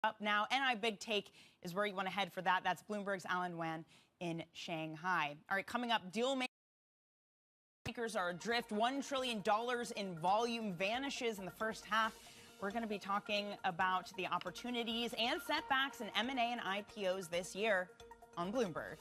Up now, NI Big Take is where you want to head for that. That's Bloomberg's Alan Wan in Shanghai. All right, coming up, deal makers are adrift. $1 trillion in volume vanishes in the first half. We're going to be talking about the opportunities and setbacks in M&A and IPOs this year on Bloomberg.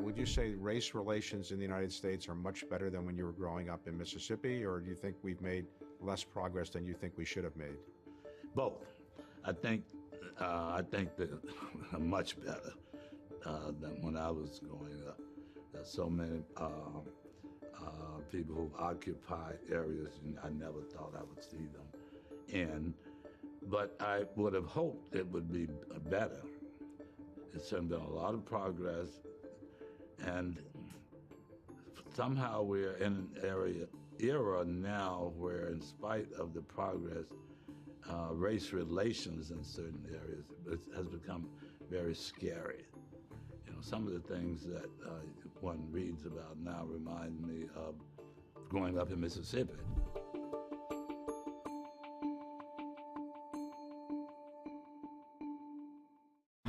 Would you say race relations in the United States are much better than when you were growing up in Mississippi, or do you think we've made less progress than you think we should have made? Both. I think that much better than when I was growing up. There's so many people who occupy areas I never thought I would see them in. But I would have hoped it would be better. It's been a lot of progress. And somehow we're in an era now where, in spite of the progress, race relations in certain areas has become very scary. You know, some of the things that one reads about now remind me of growing up in Mississippi.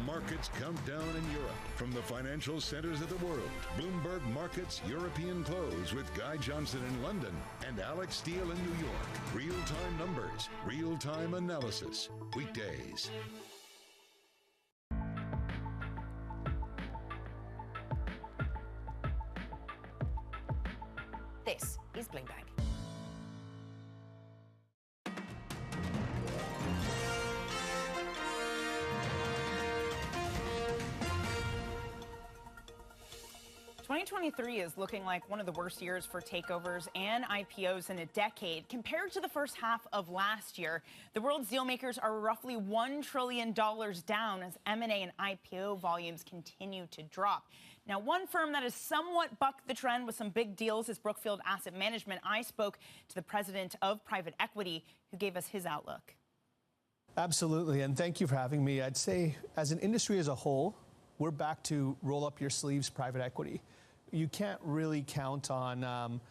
Markets countdown in Europe. From the financial centers of the world, Bloomberg Markets European Close with Guy Johnson in London and Alex Steele in New York. Real-time numbers, real-time analysis. Weekdays. This is Bloomberg. '23 is looking like one of the worst years for takeovers and IPOs in a decade. Compared to the first half of last year, the world's deal makers are roughly $1 trillion down as M&A and IPO volumes continue to drop. Now, one firm that has somewhat bucked the trend with some big deals is Brookfield Asset Management. I spoke to the president of private equity, who gave us his outlook. Absolutely, and thank you for having me. I'd say, as an industry as a whole, we're back to roll up your sleeves private equity. You can't really count on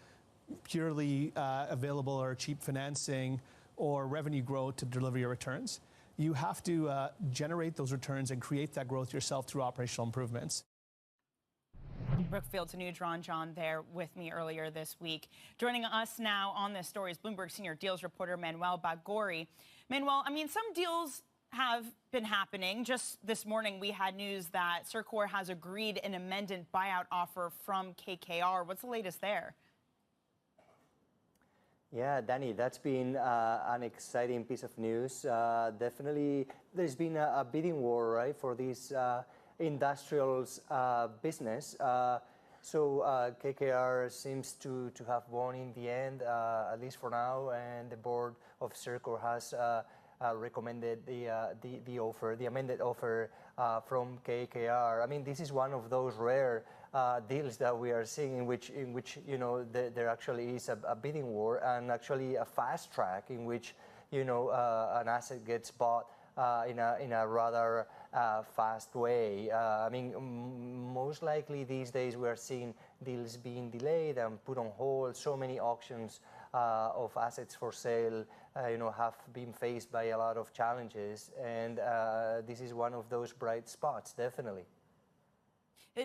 purely available or cheap financing or revenue growth to deliver your returns. You have to generate those returns and create that growth yourself through operational improvements. Brookfield's Anuj Ranjan there with me earlier this week. Joining us now on this story is Bloomberg senior deals reporter Manuel Bagori. Manuel, I mean, some deals have been happening. Just this morning, we had news that Circor has agreed an amended buyout offer from KKR. What's the latest there? Yeah, Danny, that's been an exciting piece of news. Definitely, there's been a bidding war, right, for this industrials business. So KKR seems to have won in the end, at least for now, and the board of Circor has recommended the offer, the amended offer from KKR. I mean, this is one of those rare deals that we are seeing in which you know there actually is a bidding war and actually a fast track in which an asset gets bought in a rather fast way. I mean, most likely these days we are seeing deals being delayed and put on hold. So many auctions of assets for sale, have been faced by a lot of challenges, and this is one of those bright spots, definitely.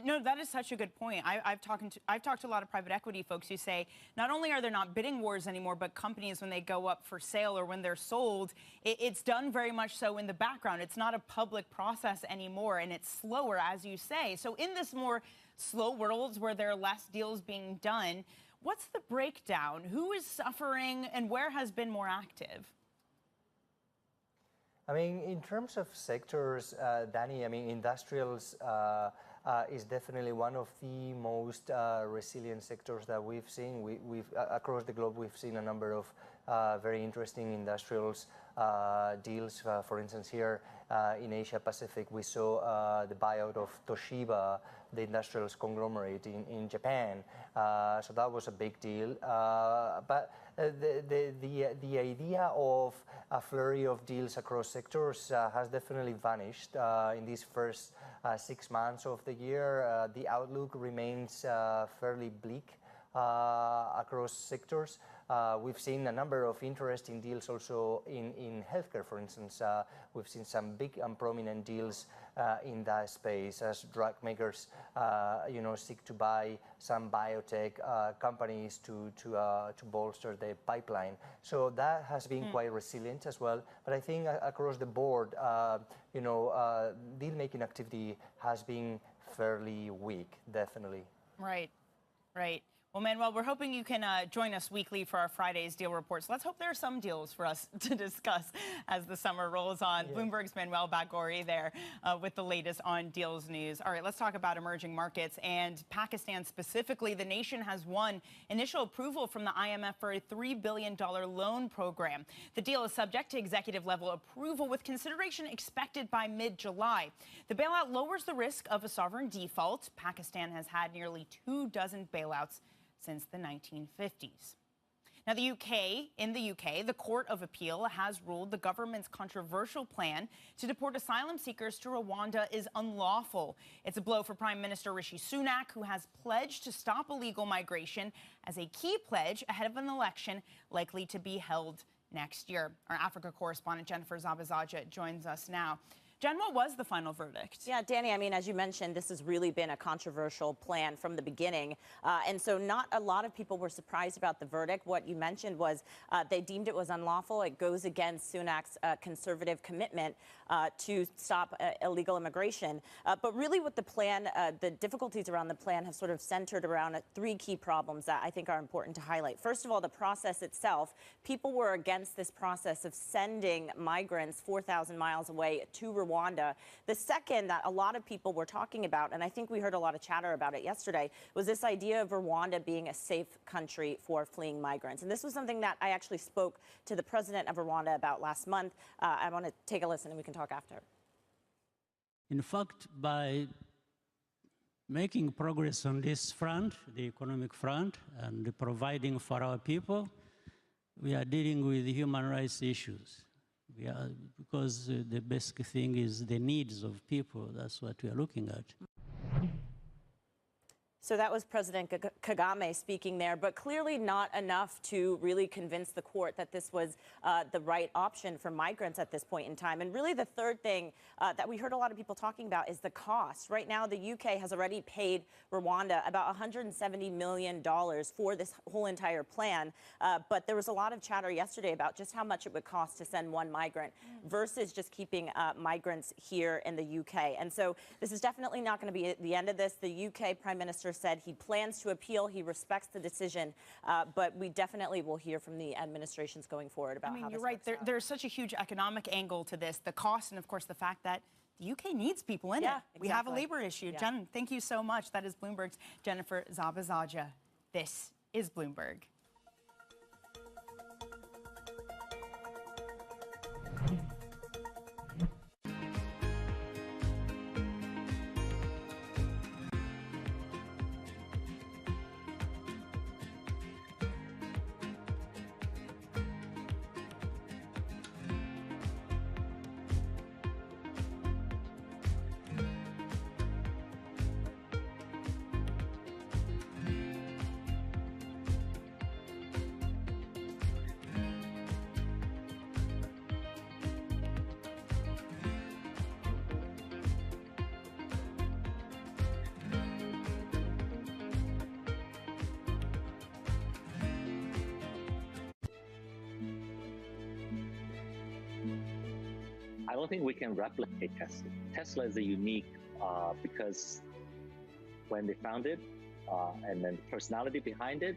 No, that is such a good point. I've talked to a lot of private equity folks who say not only are there not bidding wars anymore, but companies, when they go up for sale or when they're sold, it's done very much so in the background. It's not a public process anymore, and it's slower, as you say. So in this more slow world where there are less deals being done, what's the breakdown? Who is suffering and where has been more active? I mean, in terms of sectors, Danny, I mean, industrials is definitely one of the most resilient sectors that we've seen. We've across the globe, we've seen a number of very interesting industrials deals. For instance, here in Asia Pacific, we saw the buyout of Toshiba, the industrials conglomerate in Japan. So that was a big deal. But the idea of a flurry of deals across sectors has definitely vanished in these first 6 months of the year. The outlook remains fairly bleak across sectors. We've seen a number of interesting deals also in healthcare, for instance. We've seen some big and prominent deals in that space as drug makers, seek to buy some biotech companies to bolster their pipeline. So that has been quite resilient as well. But I think across the board, deal-making activity has been fairly weak, definitely. Right, right. Well, Manuel, we're hoping you can join us weekly for our Friday's deal reports. Let's hope there are some deals for us to discuss as the summer rolls on. Yeah. Bloomberg's Manuel Bagori there with the latest on deals news. All right, let's talk about emerging markets and Pakistan specifically. The nation has won initial approval from the IMF for a $3 billion loan program. The deal is subject to executive level approval with consideration expected by mid-July. The bailout lowers the risk of a sovereign default. Pakistan has had nearly 24 bailouts since the 1950s. Now, in the UK, the Court of Appeal has ruled the government's controversial plan to deport asylum seekers to Rwanda is unlawful. It's a blow for Prime Minister Rishi Sunak, who has pledged to stop illegal migration as a key pledge ahead of an election likely to be held next year. Our Africa correspondent Jennifer Zabazaja joins us now. Jen, what was the final verdict? Yeah, Danny, I mean, as you mentioned, this has really been a controversial plan from the beginning. And so not a lot of people were surprised about the verdict. What you mentioned was they deemed it was unlawful. It goes against Sunak's conservative commitment to stop illegal immigration. But really what the plan, the difficulties around the plan have sort of centered around 3 key problems that I think are important to highlight. First of all, the process itself. People were against this process of sending migrants 4,000 miles away to Rwanda. The second that a lot of people were talking about, and I think we heard a lot of chatter about it yesterday, was this idea of Rwanda being a safe country for fleeing migrants. And this was something that I actually spoke to the president of Rwanda about last month. I want to take a listen and we can talk after. In fact, by making progress on this front, the economic front, and providing for our people, we are dealing with human rights issues. Because the basic thing is the needs of people. That's what we are looking at. So that was President Kagame speaking there, but clearly not enough to really convince the court that this was the right option for migrants at this point in time. And really the third thing that we heard a lot of people talking about is the cost. Right now, the UK has already paid Rwanda about $170 million for this whole entire plan. But there was a lot of chatter yesterday about just how much it would cost to send one migrant versus just keeping migrants here in the UK. And so this is definitely not going to be the end of this. The UK Prime Minister said he plans to appeal. He respects the decision, but we definitely will hear from the administrations going forward about how this you're right. There's such a huge economic angle to this, the cost, and of course the fact that the UK needs people in it. Exactly. We have a labor issue. Jen, thank you so much. That is Bloomberg's Jennifer Zabazaja. This is Bloomberg. I don't think we can replicate Tesla. Tesla is a unique because when they found it and then the personality behind it,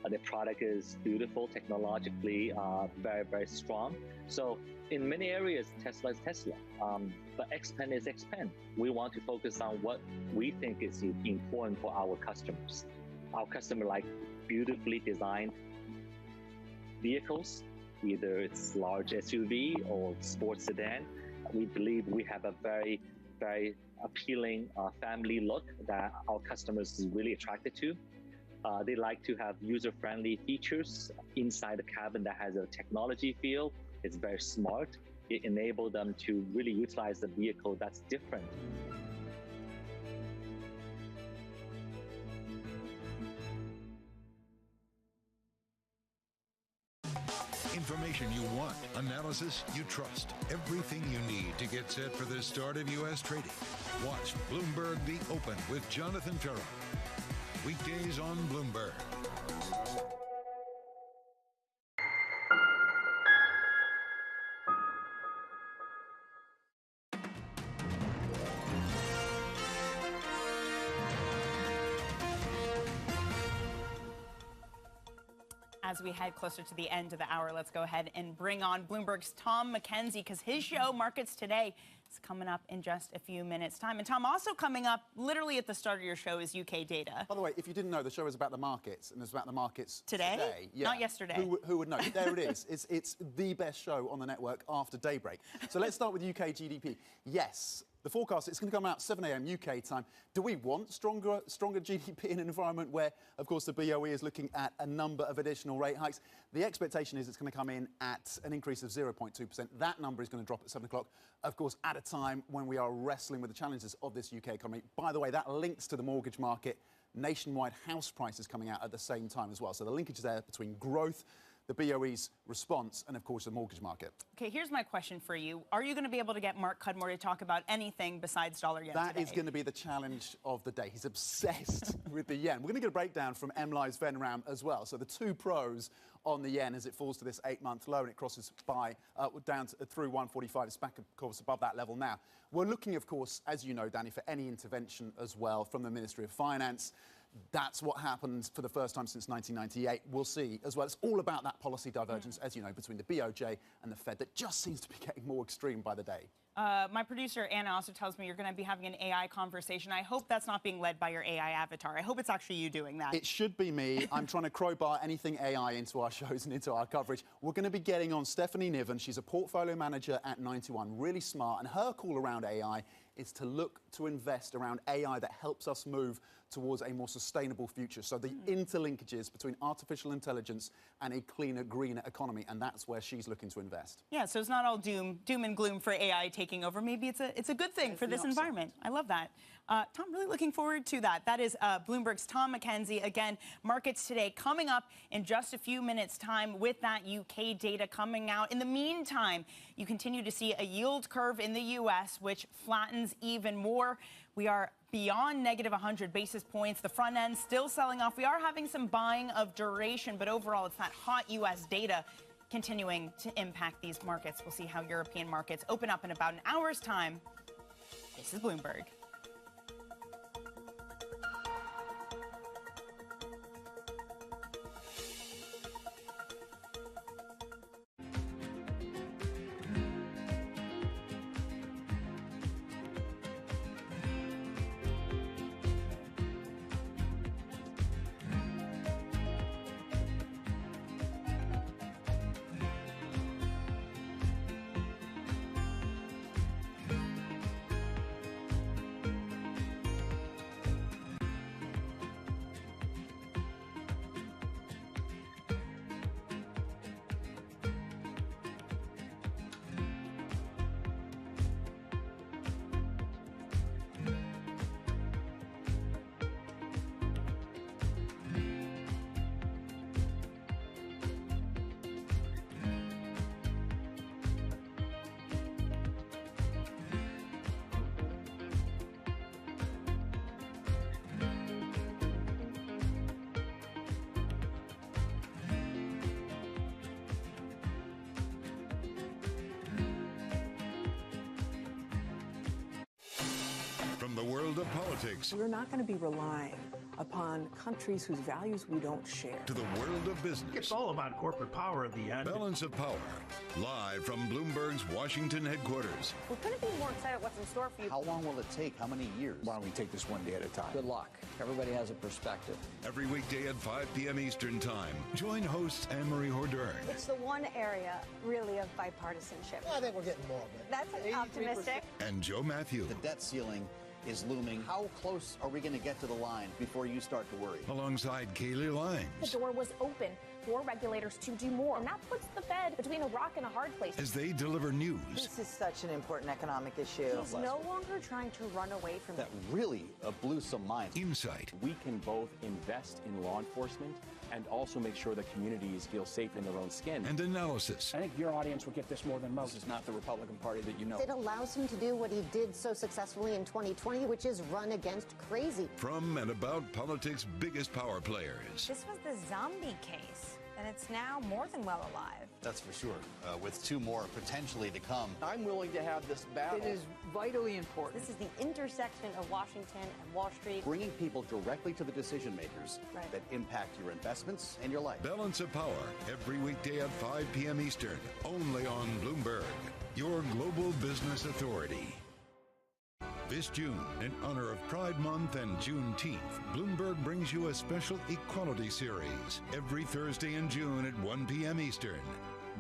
Their product is beautiful, technologically very, very strong. So in many areas, Tesla is Tesla, but XPeng is XPeng. We want to focus on what we think is important for our customers. Our customer like beautifully designed vehicles, either it's large SUV or sports sedan. We believe we have a very, very appealing family look that our customers is really attracted to. They like to have user-friendly features inside the cabin that has a technology feel. It's very smart. It enables them to really utilize the vehicle that's different. Information you want, analysis you trust. Everything you need to get set for the start of U.S. trading. Watch Bloomberg The Open with Jonathan Ferro. Weekdays on Bloomberg. As we head closer to the end of the hour, let's go ahead and bring on Bloomberg's Tom McKenzie, because his show, Markets Today, is coming up in just a few minutes' time. And Tom, also coming up literally at the start of your show is UK data. By the way, if you didn't know, the show is about the markets, and it's about the markets today. Yeah. Not yesterday. Who would know? There it is. It's the best show on the network after daybreak. So let's start with UK GDP. Yes. The forecast, it's going to come out 7 a.m. UK time. Do we want stronger GDP in an environment where, of course, the BOE is looking at a number of additional rate hikes? The expectation is it's going to come in at an increase of 0.2%. That number is going to drop at 7 o'clock, of course, at a time when we are wrestling with the challenges of this UK economy. By the way, that links to the mortgage market. Nationwide house prices coming out at the same time as well. So the linkage is there between growth, the BOE's response, and of course the mortgage market. Okay, here's my question for you. Are you going to be able to get Mark Cudmore to talk about anything besides dollar yen That today? is going to be the challenge of the day. He's obsessed with the yen. We're going to get a breakdown from MLive's Ben Ram as well. So the two pros on the yen as it falls to this 8-month low and it crosses by down to, through 145. It's back, of course, above that level now. We're looking, of course, as you know, Danny, for any intervention as well from the Ministry of Finance. That's what happened for the first time since 1998. We'll see as well. It's all about that policy divergence, as you know, between the BOJ and the Fed that just seems to be getting more extreme by the day. My producer, Anna, also tells me you're going to be having an AI conversation. I hope that's not being led by your AI avatar. I hope it's actually you doing that. It should be me. I'm trying to crowbar anything AI into our shows and into our coverage. We're going to be getting on Stephanie Niven. She's a portfolio manager at 91, really smart. And her call around AI is to look to invest around AI that helps us move towards a more sustainable future. So the interlinkages between artificial intelligence and a cleaner, greener economy, and that's where she's looking to invest. Yeah, so it's not all doom and gloom for AI taking over. Maybe it's a good thing for this environment. I love that. Tom, really looking forward to that. That is Bloomberg's Tom McKenzie. Again, Markets Today coming up in just a few minutes' time with that UK data coming out. In the meantime, you continue to see a yield curve in the U.S., which flattens even more. We are beyond negative 100 basis points. The front end still selling off. We are having some buying of duration, but overall, it's that hot U.S. data continuing to impact these markets. We'll see how European markets open up in about an hour's time. This is Bloomberg. the world of politics We're not going to be relying upon countries whose values we don't share. to the world of business. It's all about corporate power at the end. Balance of Power, live from Bloomberg's Washington headquarters. We're going to be more excited what's in store for you. How long will it take? How many years? Why don't we take this one day at a time? Good luck. Everybody has a perspective. Every weekday at 5 p.m. Eastern Time. Join hosts Anne-Marie Hordern It's the one area, really, of bipartisanship. I think we're getting more of it. That's optimistic. and Joe Matthew. The debt ceiling is looming. How close are we going to get to the line before you start to worry? Alongside Kaylee The Langs. door was open for regulators to do more, and that puts the Fed between a rock and a hard place. As they deliver news. This is such an important economic issue. He's no longer trying to run away from That really blew some minds. Insight. We can both invest in law enforcement and also make sure that communities feel safe in their own skin. And analysis. I think your audience will get this more than most. This is not the Republican Party that you know. It allows him to do what he did so successfully in 2020, which is run against crazy. From and about politics' biggest power players. This was the zombie case, and it's now more than well alive. That's for sure. With two more potentially to come. I'm willing to have this battle. It is vitally important. This is the intersection of Washington and Wall Street. Bringing people directly to the decision makers that impact your investments and your life. Balance of Power, every weekday at 5 p.m. Eastern, only on Bloomberg, your global business authority. This June, in honor of Pride Month and Juneteenth, Bloomberg brings you a special equality series every Thursday in June at 1 p.m. Eastern.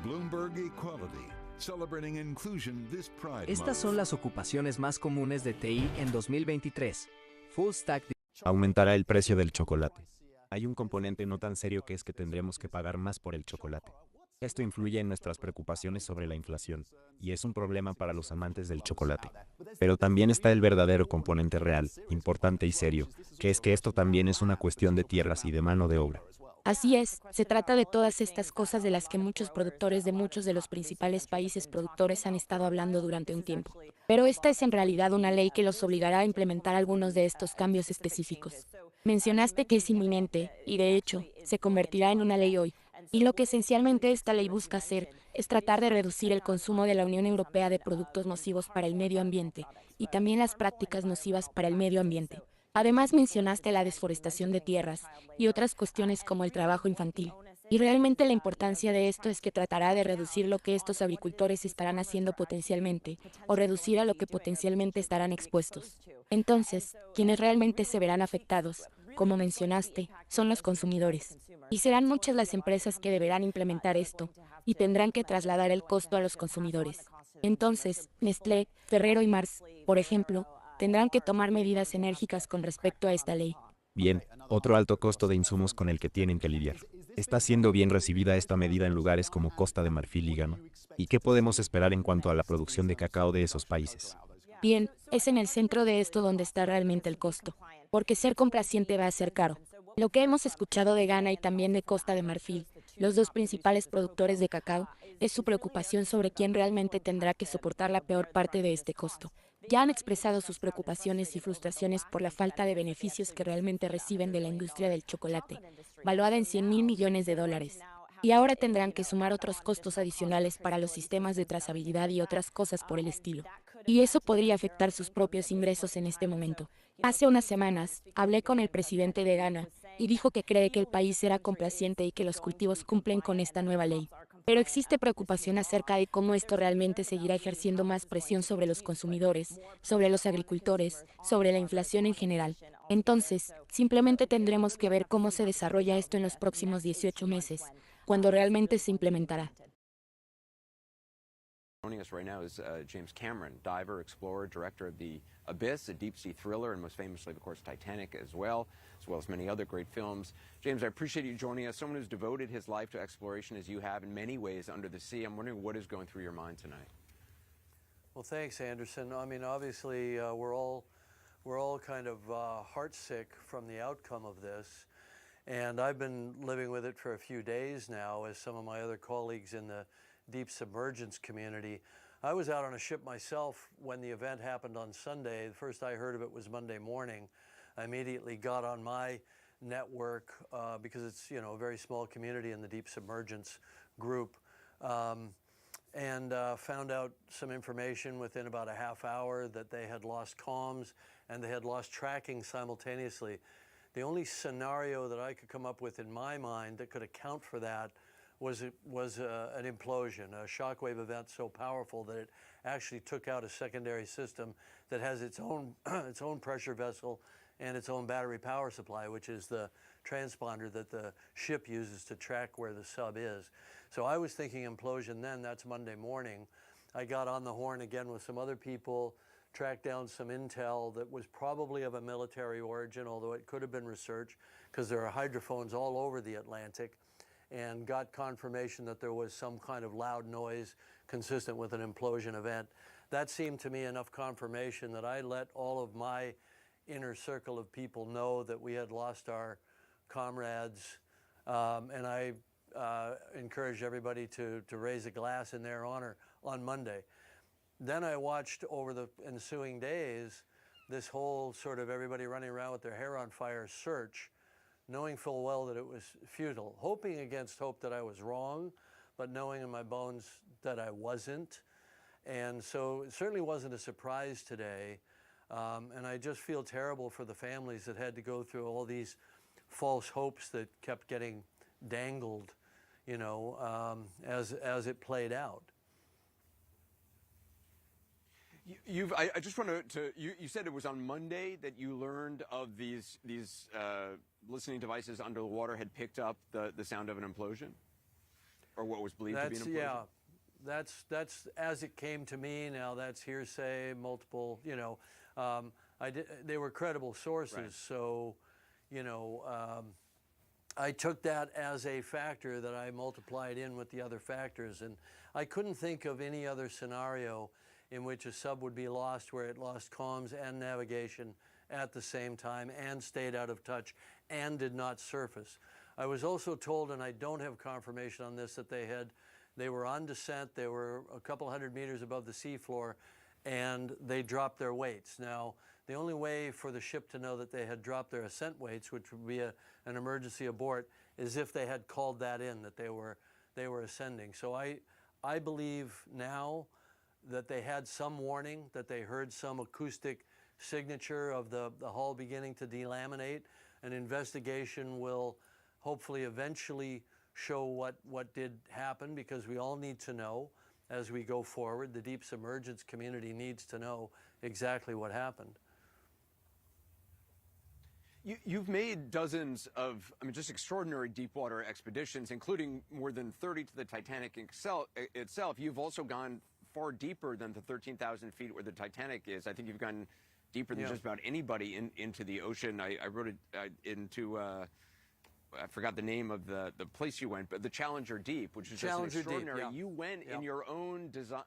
Bloomberg Equality, celebrating inclusion this Pride Estas Month. son las ocupaciones más comunes de TI en 2023. Full Stack. Aumentará el precio del chocolate. Hay un componente no tan serio que es que tendremos que pagar más por el chocolate. Esto influye en nuestras preocupaciones sobre la inflación, y es un problema para los amantes del chocolate. Pero también está el verdadero componente real, importante y serio, que es que esto también es una cuestión de tierras y de mano de obra. Así es, se trata de todas estas cosas de las que muchos productores de muchos de los principales países productores han estado hablando durante un tiempo. Pero esta es en realidad una ley que los obligará a implementar algunos de estos cambios específicos. Mencionaste que es inminente, y de hecho, se convertirá en una ley hoy. Y lo que esencialmente esta ley busca hacer es tratar de reducir el consumo de la Unión Europea de productos nocivos para el medio ambiente, y también las prácticas nocivas para el medio ambiente. Además mencionaste la desforestación de tierras y otras cuestiones como el trabajo infantil. Y realmente la importancia de esto es que tratará de reducir lo que estos agricultores estarán haciendo potencialmente, o reducir a lo que potencialmente estarán expuestos. Entonces, quienes realmente se verán afectados, como mencionaste, son los consumidores. Y serán muchas las empresas que deberán implementar esto, y tendrán que trasladar el costo a los consumidores. Entonces, Nestlé, Ferrero y Mars, por ejemplo, tendrán que tomar medidas enérgicas con respecto a esta ley. Bien, otro alto costo de insumos con el que tienen que lidiar. ¿Está siendo bien recibida esta medida en lugares como Costa de Marfil y Ghana? ¿Y qué podemos esperar en cuanto a la producción de cacao de esos países? Bien, es en el centro de esto donde está realmente el costo, porque ser complaciente va a ser caro. Lo que hemos escuchado de Ghana y también de Costa de Marfil, los dos principales productores de cacao, es su preocupación sobre quién realmente tendrá que soportar la peor parte de este costo. Ya han expresado sus preocupaciones y frustraciones por la falta de beneficios que realmente reciben de la industria del chocolate, valuada en $100,000 millones. Y ahora tendrán que sumar otros costos adicionales para los sistemas de trazabilidad y otras cosas por el estilo. Y eso podría afectar sus propios ingresos en este momento. Hace unas semanas, hablé con el presidente de Ghana y dijo que cree que el país será complaciente y que los cultivos cumplen con esta nueva ley. Pero existe preocupación acerca de cómo esto realmente seguirá ejerciendo más presión sobre los consumidores, sobre los agricultores, sobre la inflación en general. Entonces, simplemente tendremos que ver cómo se desarrolla esto en los próximos 18 meses, cuando realmente se implementará. Joining us right now is James Cameron, diver, explorer, director of The Abyss, a deep-sea thriller, and most famously, of course, Titanic as well as many other great films. James, I appreciate you joining us. Someone who's devoted his life to exploration, as you have in many ways, under the sea. I'm wondering what is going through your mind tonight. Well, thanks, Anderson. I mean, obviously, we're all kind of heartsick from the outcome of this. And I've been living with it for a few days now, as some of my other colleagues in the deep submergence community. I was out on a ship myself when the event happened on Sunday. The first I heard of it was Monday morning. I immediately got on my network because it's, a very small community in the deep submergence group. and found out some information within about a half hour that they had lost comms and they had lost tracking simultaneously. The only scenario that I could come up with in my mind that could account for that was an implosion, a shockwave event so powerful that it actually took out a secondary system that has its own its own pressure vessel and its own battery power supply, which is the transponder that the ship uses to track where the sub is. So I was thinking implosion then. That's Monday morning. I got on the horn again with some other people, tracked down some intel that was probably of a military origin, although it could have been research, because there are hydrophones all over the Atlantic, and got confirmation that there was some kind of loud noise consistent with an implosion event. That seemed to me enough confirmation that I let all of my inner circle of people know that we had lost our comrades, and I encouraged everybody to raise a glass in their honor on Monday. Then I watched over the ensuing days this whole sort of everybody running around with their hair on fire search, knowing full well that it was futile, hoping against hope that I was wrong, but knowing in my bones that I wasn't. And so it certainly wasn't a surprise today. And I just feel terrible for the families that had to go through all these false hopes that kept getting dangled, you know, as it played out. I just want to you said it was on Monday that you learned of these listening devices under the water had picked up the sound of an implosion, or what was believed to be an implosion. Yeah, that's as it came to me. Now that's hearsay, multiple. You know, they were credible sources, right. So, you know, I took that as a factor that I multiplied in with the other factors, and I couldn't think of any other scenario in which a sub would be lost where it lost comms and navigation at the same time and stayed out of touch and did not surface. I was also told, and I don't have confirmation on this, that they were on descent, they were a couple hundred meters above the seafloor, and they dropped their weights. Now, the only way for the ship to know that they had dropped their ascent weights, which would be an emergency abort, is if they had called that in, that they were ascending. So I believe now that they had some warning, that they heard some acoustic signature of the hull beginning to delaminate. An investigation will hopefully eventually show what did happen, because we all need to know as we go forward. The deep submergence community needs to know exactly what happened. You've made dozens of, I mean, just extraordinary deep water expeditions, including more than 30 to the Titanic itself. You've also gone far deeper than the 13,000 feet where the Titanic is. I think you've gone deeper than just about anybody into the ocean. I wrote it into, I forgot the name of the place you went, but the Challenger Deep, which is just extraordinary. Deep, yeah. You went in your own design.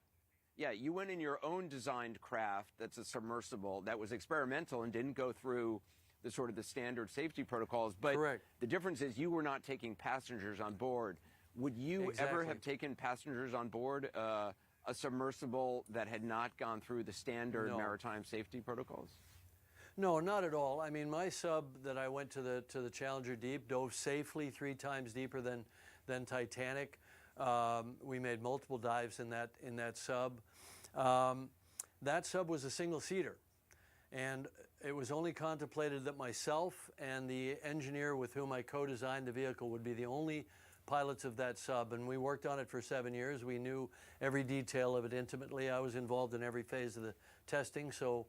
Yeah, you went in your own designed craft that's a submersible that was experimental and didn't go through the sort of the standard safety protocols. But correct. The difference is you were not taking passengers on board. Would you ever have taken passengers on board a submersible that had not gone through the standard maritime safety protocols? No, not at all. I mean, my sub that I went to the Challenger Deep dove safely 3 times deeper than Titanic. We made multiple dives in that sub. That sub was a single-seater, and it was only contemplated that myself and the engineer with whom I co-designed the vehicle would be the only pilots of that sub, and we worked on it for 7 years. We knew every detail of it intimately. I was involved in every phase of the testing, so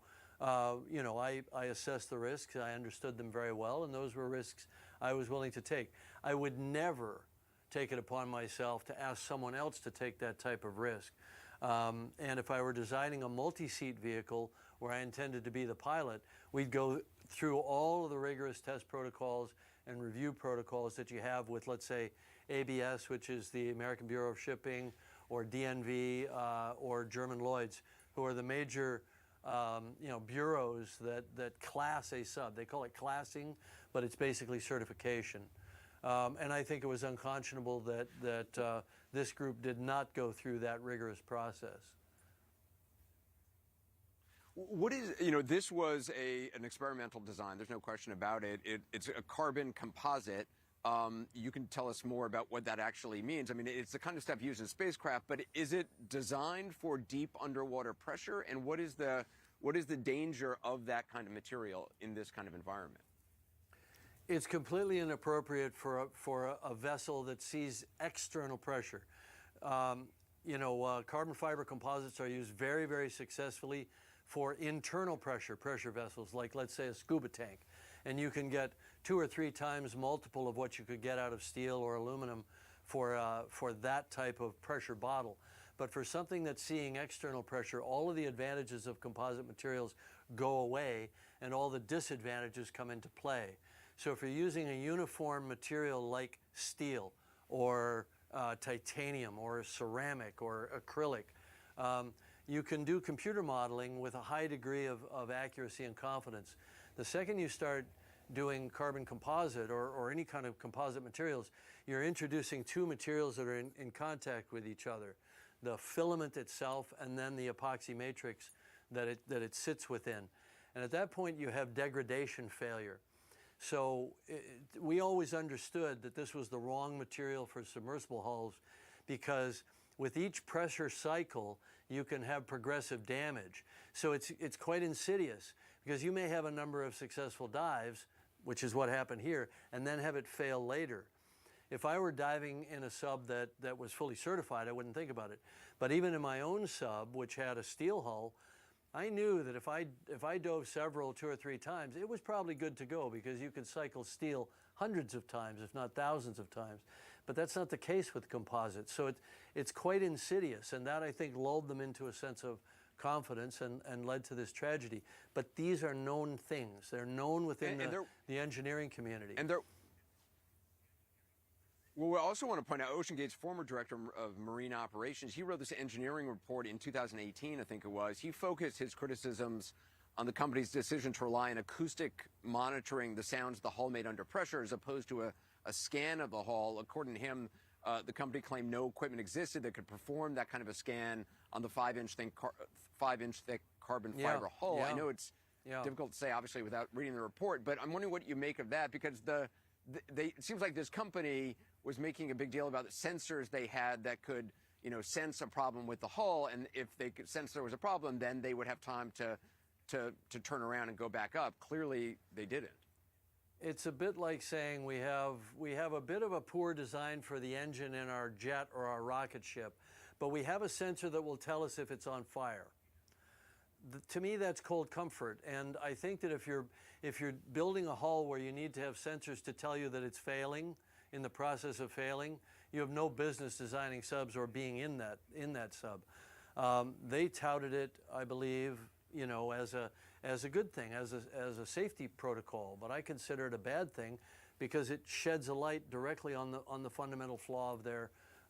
you know, I assessed the risks. I understood them very well, and those were risks I was willing to take. I would never take it upon myself to ask someone else to take that type of risk. And if I were designing a multi-seat vehicle where I intended to be the pilot, we'd go through all of the rigorous test protocols and review protocols that you have with, let's say, ABS, which is the American Bureau of Shipping, or DNV, or German Lloyd's, who are the major you know, bureaus that class a sub. They call it classing, but it's basically certification. And I think it was unconscionable that this group did not go through that rigorous process. What is, you know, this was an experimental design. There's no question about it. It's a carbon composite You can tell us more about what that actually means. I mean, it's the kind of stuff used in spacecraft, but is it designed for deep underwater pressure? And what is the danger of that kind of material in this kind of environment? It's completely inappropriate for a vessel that sees external pressure. Carbon fiber composites are used very, very successfully for internal pressure vessels, like let's say a scuba tank. And you can get 2 or 3 times multiple of what you could get out of steel or aluminum for that type of pressure bottle. But for something that's seeing external pressure, all of the advantages of composite materials go away and all the disadvantages come into play. So if you're using a uniform material like steel or titanium or ceramic or acrylic, you can do computer modeling with a high degree of accuracy and confidence. The second you start doing carbon composite or any kind of composite materials, you're introducing 2 materials that are in contact with each other. The filament itself and then the epoxy matrix that it sits within. And at that point you have degradation failure. So we always understood that this was the wrong material for submersible hulls because with each pressure cycle you can have progressive damage. So it's quite insidious because you may have a number of successful dives, which is what happened here, and then have it fail later. If I were diving in a sub that was fully certified, I wouldn't think about it. But even in my own sub, which had a steel hull, I knew that if I dove several 2 or 3 times, it was probably good to go because you could cycle steel hundreds of times, if not thousands of times. But that's not the case with composites. So it's quite insidious, and that I think lulled them into a sense of confidence and led to this tragedy. But these are known things. They're known within the engineering community. Well, we also want to point out OceanGate's former director of marine operations. He wrote this engineering report in 2018, I think it was. He focused his criticisms on the company's decision to rely on acoustic monitoring the sounds the hull made under pressure as opposed to a scan of the hull. According to him, the company claimed no equipment existed that could perform that kind of a scan on the 5-inch thick carbon fiber hull. Yeah. I know it's difficult to say, obviously, without reading the report, but I'm wondering what you make of that because it seems like this company was making a big deal about the sensors they had that could, sense a problem with the hull, and if they could sense there was a problem, then they would have time to turn around and go back up. Clearly, they didn't. It's a bit like saying we have a bit of a poor design for the engine in our jet or our rocket ship, but we have a sensor that will tell us if it's on fire. To me, that's cold comfort, and I think that if you're building a hull where you need to have sensors to tell you that it's failing, in the process of failing, you have no business designing subs or being in that sub. They touted it, I believe, as a good thing, as a safety protocol. But I consider it a bad thing because it sheds a light directly on the fundamental flaw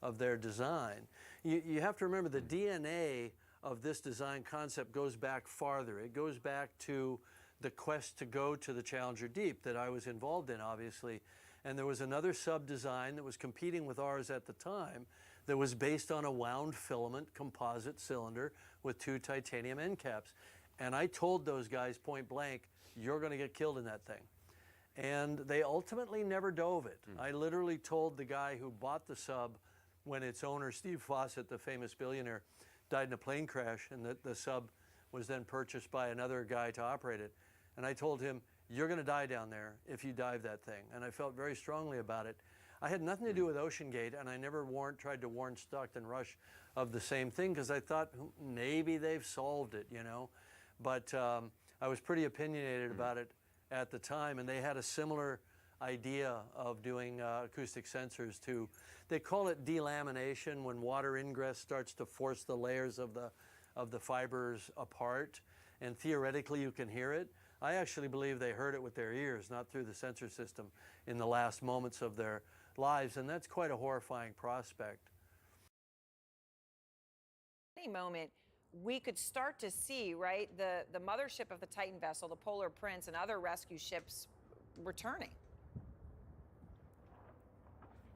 of their design. You have to remember the DNA of this design concept goes back farther. It goes back to the quest to go to the Challenger Deep that I was involved in, obviously. And there was another sub design that was competing with ours at the time that was based on a wound filament composite cylinder with 2 titanium end caps. And I told those guys point blank, you're going to get killed in that thing. And they ultimately never dove it. I literally told the guy who bought the sub when its owner, Steve Fawcett, the famous billionaire, died in a plane crash, and the sub was then purchased by another guy to operate it. And I told him, you're going to die down there if you dive that thing. And I felt very strongly about it. I had nothing to do with OceanGate, and I never tried to warn Stockton Rush of the same thing because I thought maybe they've solved it, But I was pretty opinionated about it at the time, and they had a similar idea of doing acoustic sensors too. They call it delamination when water ingress starts to force the layers of the fibers apart, and theoretically you can hear it. I actually believe they heard it with their ears, not through the sensor system in the last moments of their lives, and that's quite a horrifying prospect. Any moment, we could start to see, right, the mothership of the Titan vessel, the Polar Prince, and other rescue ships returning.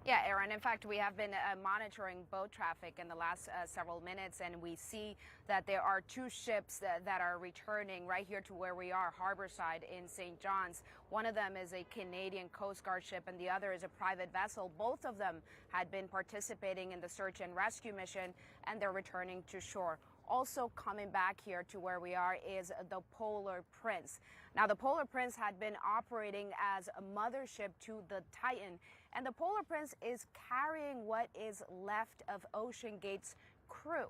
Yeah, Aaron. In fact, we have been monitoring boat traffic in the last several minutes, and we see that there are two ships that are returning right here to where we are, harborside in St. John's. One of them is a Canadian Coast Guard ship, and the other is a private vessel. Both of them had been participating in the search and rescue mission, and they're returning to shore. Also coming back here to where we are is the Polar Prince. Now, the Polar Prince had been operating as a mothership to the Titan, and the Polar Prince is carrying what is left of Ocean Gate's crew.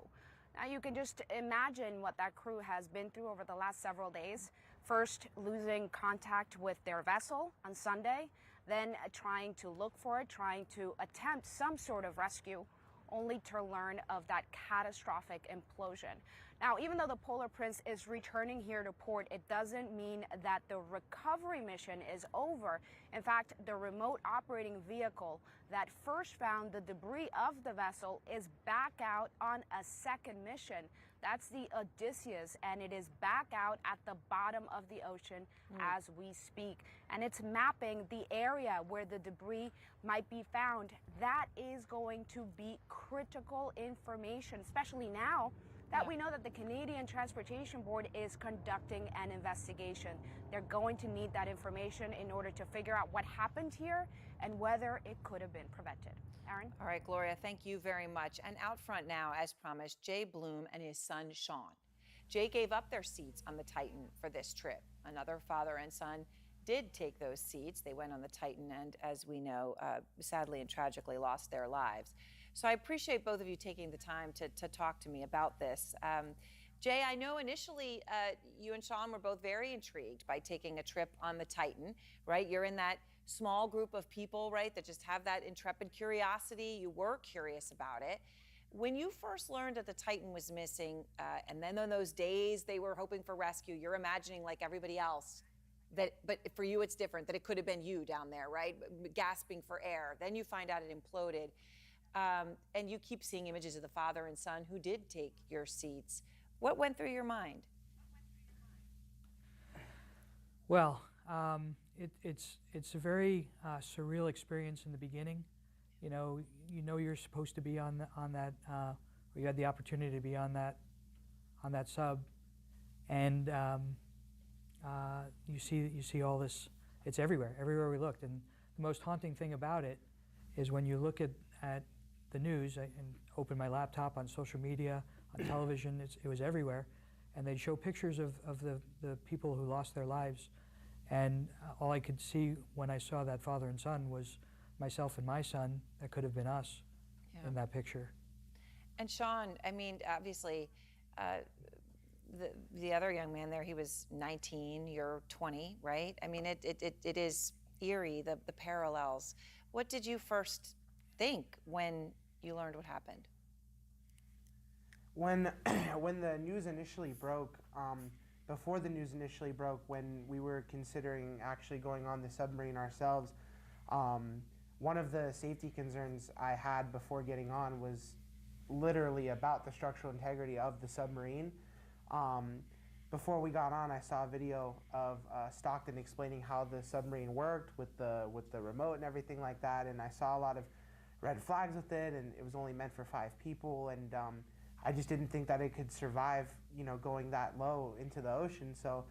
Now, you can just imagine what that crew has been through over the last several days. First, losing contact with their vessel on Sunday, then trying to look for it, trying to attempt some sort of rescue, only to learn of that catastrophic implosion. Now, even though the Polar Prince is returning here to port, it doesn't mean that the recovery mission is over. In fact, the remote operating vehicle that first found the debris of the vessel is back out on a second mission. That's the Odysseus, and it is back out at the bottom of the ocean as we speak. And it's mapping the area where the debris might be found. That is going to be critical information, especially now that we know that the Canadian Transportation Board is conducting an investigation. They're going to need that information in order to figure out what happened here and whether it could have been prevented. Aaron? All right, Gloria, thank you very much. And out front now, as promised, Jay Bloom and his son, Sean. Jay gave up their seats on the Titan for this trip. Another father and son did take those seats. They went on the Titan and, as we know, sadly and tragically lost their lives. So I appreciate both of you taking the time to talk to me about this. Jay, I know initially you and Sean were both very intrigued by taking a trip on the Titan, right? You're in that small group of people, right, that just have that intrepid curiosity. You were curious about it. When you first learned that the Titan was missing, and then on those days they were hoping for rescue, you're imagining like everybody else, but for you it's different, that it could have been you down there, right, gasping for air. Then you find out it imploded. And you keep seeing images of the father and son who did take your seats. What went through your mind? Well, it's a very surreal experience in the beginning. You know you're supposed to be on that. We had the opportunity to be on that sub, and you see all this. It's everywhere we looked. And the most haunting thing about it is when you look at the news and open my laptop, on social media, on television, it was everywhere, and they'd show pictures of the people who lost their lives, and all I could see when I saw that father and son was myself and my son. That could have been us in that picture. And Sean, I mean, obviously, the other young man there, he was 19, you're 20, right? I mean, it is eerie, the parallels. What did you first think when you learned what happened? When the news initially broke, before the news initially broke, when we were considering actually going on the submarine ourselves, one of the safety concerns I had before getting on was literally about the structural integrity of the submarine. Before we got on, I saw a video of Stockton explaining how the submarine worked with the remote and everything like that, and I saw a lot of red flags with it, and it was only meant for 5 people, and I just didn't think that it could survive, going that low into the ocean. So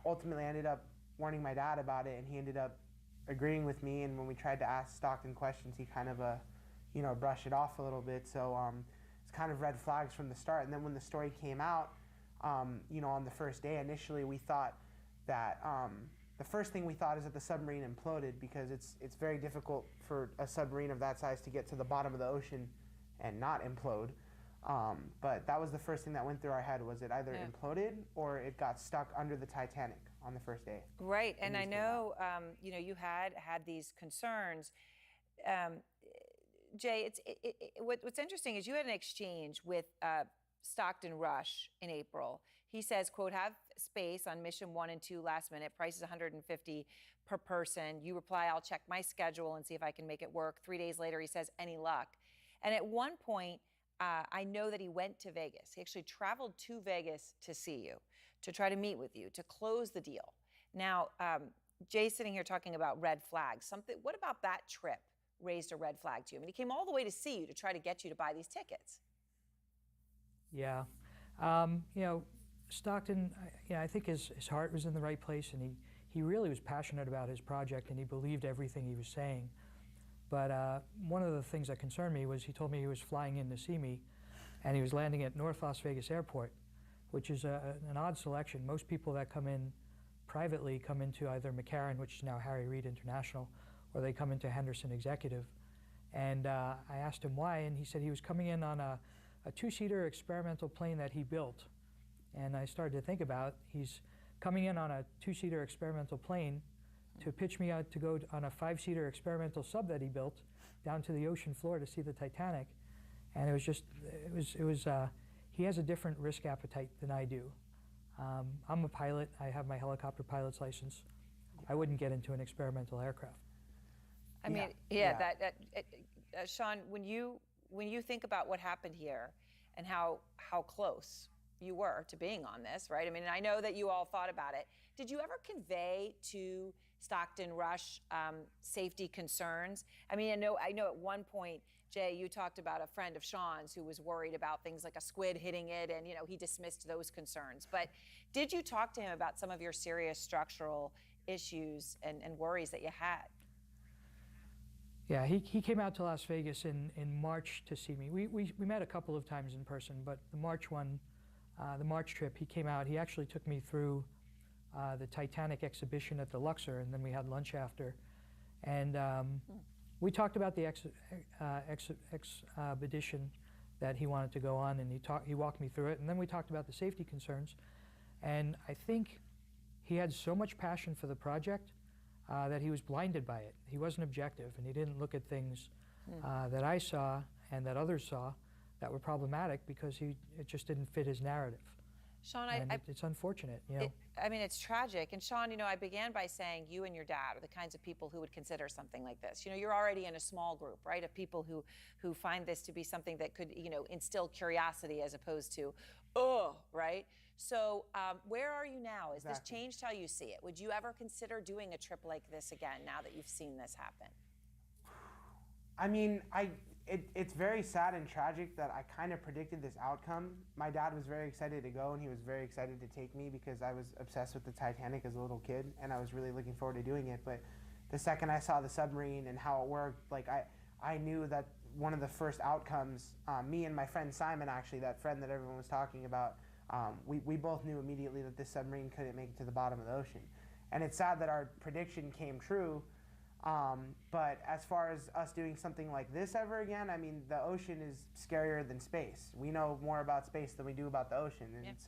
ultimately, I ended up warning my dad about it, and he ended up agreeing with me. And when we tried to ask Stockton questions, he kind of, brushed it off a little bit. So it's kind of red flags from the start. And then when the story came out, on the first day, initially we thought that the first thing we thought is that the submarine imploded, because it's very difficult for a submarine of that size to get to the bottom of the ocean and not implode. But that was the first thing that went through our head, was it either imploded or it got stuck under the Titanic on the first day. Right, and I know, you had these concerns. Jay, what's interesting is you had an exchange with Stockton Rush in April. He says, quote, have space on mission 1 and 2 last minute. Price is $150 per person. You reply, I'll check my schedule and see if I can make it work. 3 days later, he says, any luck? And at one point, I know that he went to Vegas. He actually traveled to Vegas to see you, to try to meet with you, to close the deal. Now, Jay's sitting here talking about red flags. What about that trip raised a red flag to you. I mean, he came all the way to see you to try to get you to buy these tickets. Yeah. You know, Stockton, I think his heart was in the right place, and he really was passionate about his project, and he believed everything he was saying. But one of the things that concerned me was he told me he was flying in to see me, and he was landing at North Las Vegas Airport, which is an odd selection. Most people that come in privately come into either McCarran, which is now Harry Reid International, or they come into Henderson Executive. And I asked him why, and he said he was coming in on a two-seater experimental plane that he built. And I started to think about, he's coming in on a two-seater experimental plane to pitch me out to go on a five-seater experimental sub that he built down to the ocean floor to see the Titanic. And it was just, he has a different risk appetite than I do. I'm a pilot. I have my helicopter pilot's license. I wouldn't get into an experimental aircraft. I mean, Sean, when you think about what happened here and how close you were to being on this, right? I mean, and I know that you all thought about it. Did you ever convey to Stockton Rush safety concerns? I mean, I know at one point, Jay, you talked about a friend of Sean's who was worried about things like a squid hitting it, and he dismissed those concerns. But did you talk to him about some of your serious structural issues and worries that you had? Yeah, he came out to Las Vegas in March to see me. We met a couple of times in person, but the March one, the March trip, he came out. He actually took me through the Titanic exhibition at the Luxor, and then we had lunch after. And we talked about the expedition that he wanted to go on, and he walked me through it. And then we talked about the safety concerns. And I think he had so much passion for the project that he was blinded by it. He wasn't objective, and he didn't look at things that I saw and that others saw that were problematic because it just didn't fit his narrative. Sean, it's unfortunate, I mean, it's tragic. And Sean, I began by saying you and your dad are the kinds of people who would consider something like this. You're already in a small group, right, of people who find this to be something that could, instill curiosity as opposed to, right? So where are you now? Has this changed how you see it? Would you ever consider doing a trip like this again now that you've seen this happen? I mean, it's very sad and tragic that I kind of predicted this outcome. My dad was very excited to go, and he was very excited to take me because I was obsessed with the Titanic as a little kid, and I was really looking forward to doing it. But the second I saw the submarine and how it worked, like I knew that one of the first outcomes, me and my friend Simon, actually, that friend that everyone was talking about, we both knew immediately that this submarine couldn't make it to the bottom of the ocean. And it's sad that our prediction came true. But as far as us doing something like this ever again, I mean, the ocean is scarier than space. We know more about space than we do about the ocean. And it's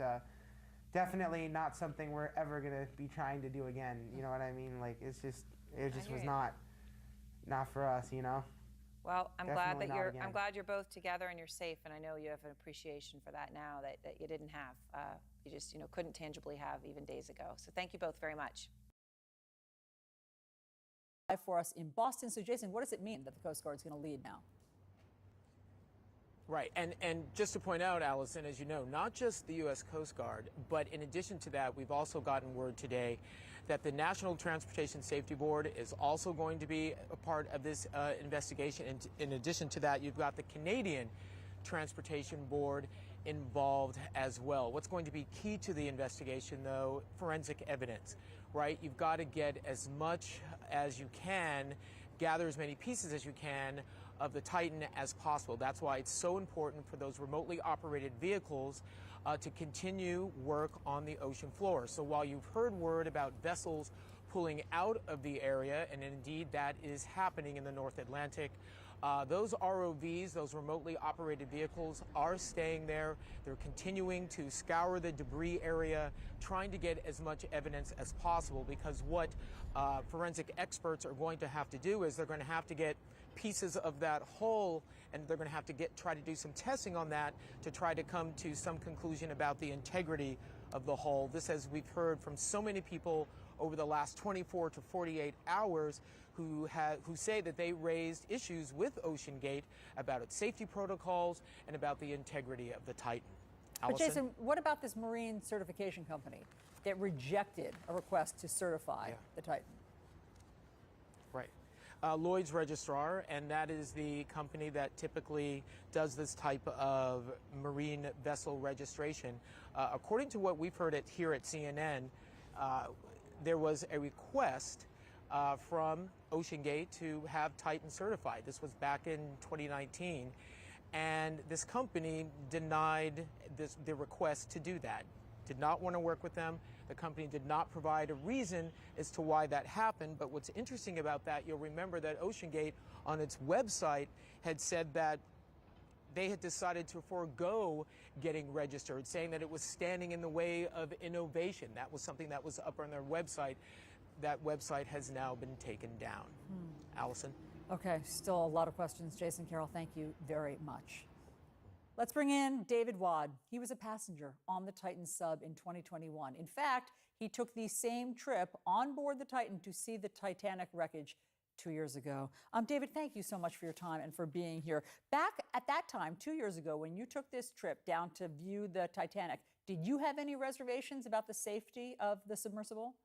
definitely not something we're ever going to be trying to do again. You know what I mean? Like, it just was not for us, Well, I'm Definitely glad you're both together and you're safe, and I know you have an appreciation for that now that you didn't have. You just couldn't tangibly have even days ago. So thank you both very much. For us in Boston. So Jason, what does it mean that the Coast Guard is going to lead now? Right, and just to point out, Allison, as you know, not just the U.S. Coast Guard, but in addition to that, we've also gotten word today that the National Transportation Safety Board is also going to be a part of this investigation. And in addition to that, you've got the Canadian Transportation Board involved as well. What's going to be key to the investigation, though, forensic evidence, right? You've got to get as much as you can, gather as many pieces as you can of the Titan as possible. That's why it's so important for those remotely operated vehicles to continue work on the ocean floor. So while you've heard word about vessels pulling out of the area, and indeed that is happening in the North Atlantic, those ROVs, those remotely operated vehicles, are staying there. They're continuing to scour the debris area, trying to get as much evidence as possible, because what forensic experts are going to have to do is they're going to have to get pieces of that hull, and they're going to have to try to do some testing on that to try to come to some conclusion about the integrity of the hull. This, as we've heard from so many people over the last 24 to 48 hours, who say that they raised issues with OceanGate about its safety protocols and about the integrity of the Titan. But Jason, what about this marine certification company that rejected a request to certify the Titan? Right. Lloyd's Registrar, and that is the company that typically does this type of marine vessel registration. According to what we've heard here at CNN, there was a request from OceanGate to have Titan certified. This was back in 2019, and this company denied the request to do that. Did not want to work with them. The company did not provide a reason as to why that happened. But what's interesting about that, you'll remember that OceanGate on its website had said that they had decided to forego getting registered, saying that it was standing in the way of innovation. That was something that was up on their website. That website has now been taken down. Allison? Okay, still a lot of questions. Jason, Carol, thank you very much. Let's bring in David Wad. He was a passenger on the Titan sub in 2021. In fact, he took the same trip on board the Titan to see the Titanic wreckage 2 years ago. David, thank you so much for your time and for being here. Back at that time, 2 years ago, when you took this trip down to view the Titanic, did you have any reservations about the safety of the submersible?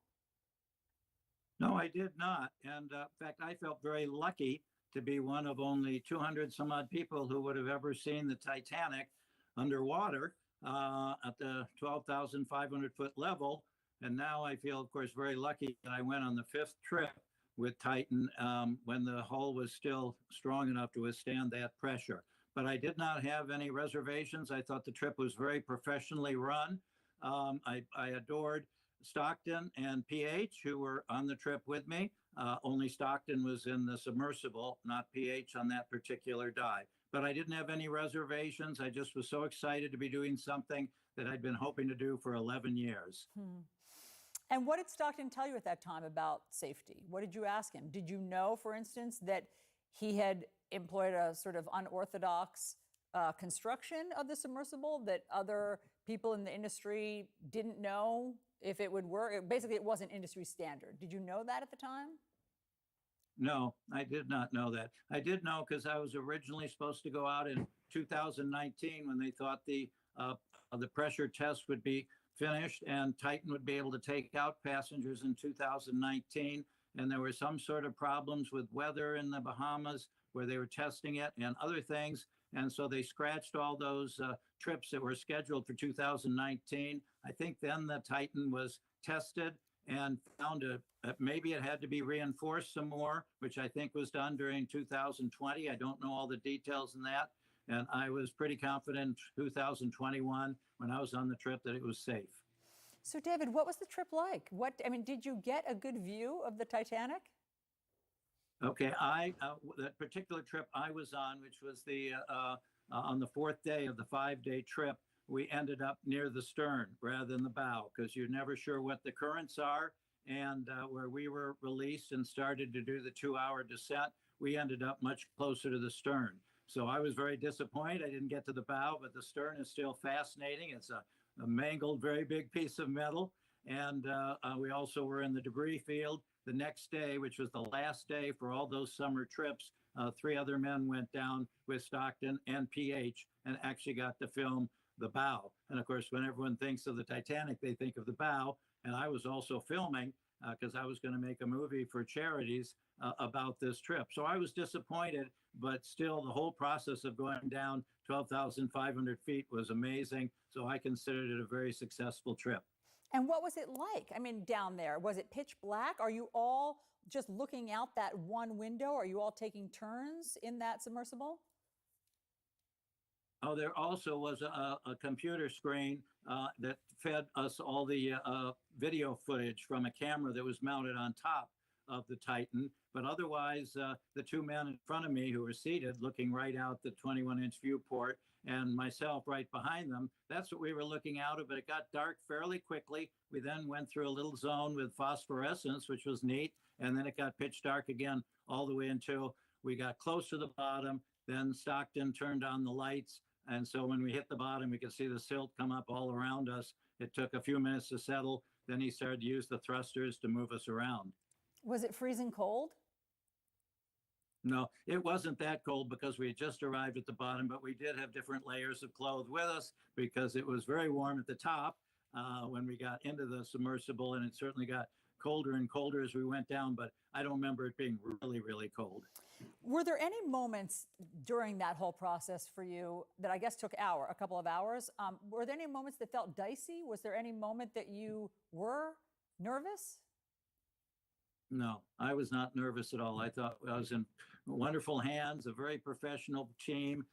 No, I did not. And in fact, I felt very lucky to be one of only 200 some odd people who would have ever seen the Titanic underwater at the 12,500 foot level. And now I feel, of course, very lucky that I went on the 5th trip with Titan when the hull was still strong enough to withstand that pressure. But I did not have any reservations. I thought the trip was very professionally run. I adored Stockton and PH, who were on the trip with me. Only Stockton was in the submersible, not PH on that particular dive. But I didn't have any reservations. I just was so excited to be doing something that I'd been hoping to do for 11 years. And what did Stockton tell you at that time about safety? What did you ask him? Did you know, for instance, that he had employed a sort of unorthodox construction of the submersible that other people in the industry didn't know if it would work? Basically, it wasn't industry standard. Did you know that at the time? No, I did not know that. I did know because I was originally supposed to go out in 2019 when they thought the pressure test would be finished and Titan would be able to take out passengers in 2019. And there were some sort of problems with weather in the Bahamas where they were testing it and other things. And so they scratched all those trips that were scheduled for 2019. I think then the Titan was tested and found maybe it had to be reinforced some more, which I think was done during 2020. I don't know all the details in that. And I was pretty confident in 2021 when I was on the trip that it was safe. So David, what was the trip like? Did you get a good view of the Titanic? Okay, that particular trip I was on, which was on the 4th day of the 5-day trip, we ended up near the stern rather than the bow because you're never sure what the currents are. And where we were released and started to do the 2-hour descent, we ended up much closer to the stern. So I was very disappointed. I didn't get to the bow, but the stern is still fascinating. It's a mangled, very big piece of metal. And we also were in the debris field. The next day, which was the last day for all those summer trips, 3 other men went down with Stockton and PH and actually got to film the bow. And of course, when everyone thinks of the Titanic, they think of the bow. And I was also filming because I was going to make a movie for charities about this trip. So I was disappointed, but still the whole process of going down 12,500 feet was amazing. So I considered it a very successful trip. And what was it like? Down there, was it pitch black? Are you all just looking out that one window? Are you all taking turns in that submersible? Oh, there also was a computer screen that fed us all the video footage from a camera that was mounted on top of the Titan. But otherwise, the 2 men in front of me who were seated looking right out the 21-inch viewport and myself right behind them, that's what we were looking out of. But it got dark fairly quickly. We then went through a little zone with phosphorescence, which was neat. And then it got pitch dark again all the way until we got close to the bottom. Then Stockton turned on the lights. And so when we hit the bottom, we could see the silt come up all around us. It took a few minutes to settle. Then he started to use the thrusters to move us around. Was it freezing cold? No, it wasn't that cold because we had just arrived at the bottom, but we did have different layers of clothes with us because it was very warm at the top. when we got into the submersible, and it certainly got colder and colder as we went down, but I don't remember it being really, really cold. Were there any moments during that whole process for you that I guess took a couple of hours? Were there any moments that felt dicey? Was there any moment that you were nervous? No, I was not nervous at all. I thought I was in wonderful hands, a very professional team.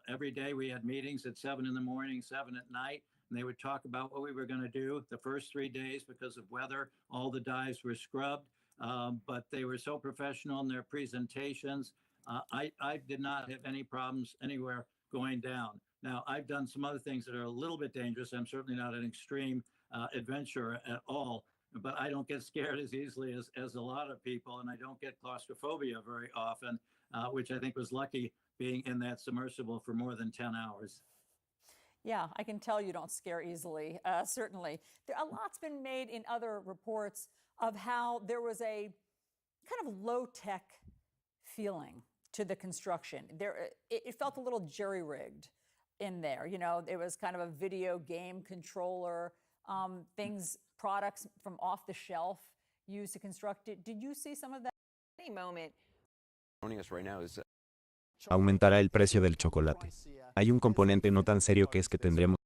Every day we had meetings at 7 in the morning, 7 at night, and they would talk about what we were going to do. The first 3 days, because of weather, all the dives were scrubbed, but they were so professional in their presentations. I did not have any problems anywhere going down. Now, I've done some other things that are a little bit dangerous. I'm certainly not an extreme adventurer at all, but I don't get scared as easily as a lot of people, and I don't get claustrophobia very often, which I think was lucky being in that submersible for more than 10 hours. Yeah, I can tell you don't scare easily, certainly. A lot's been made in other reports of how there was a kind of low-tech feeling to the construction. It felt a little jerry-rigged in there. You know, it was kind of a video game controller, products from off the shelf used to construct it. Did you see some of that? Any moment. Joining us right now is Aumentará el precio del chocolate. Hay un componente no tan serio que es que tendremos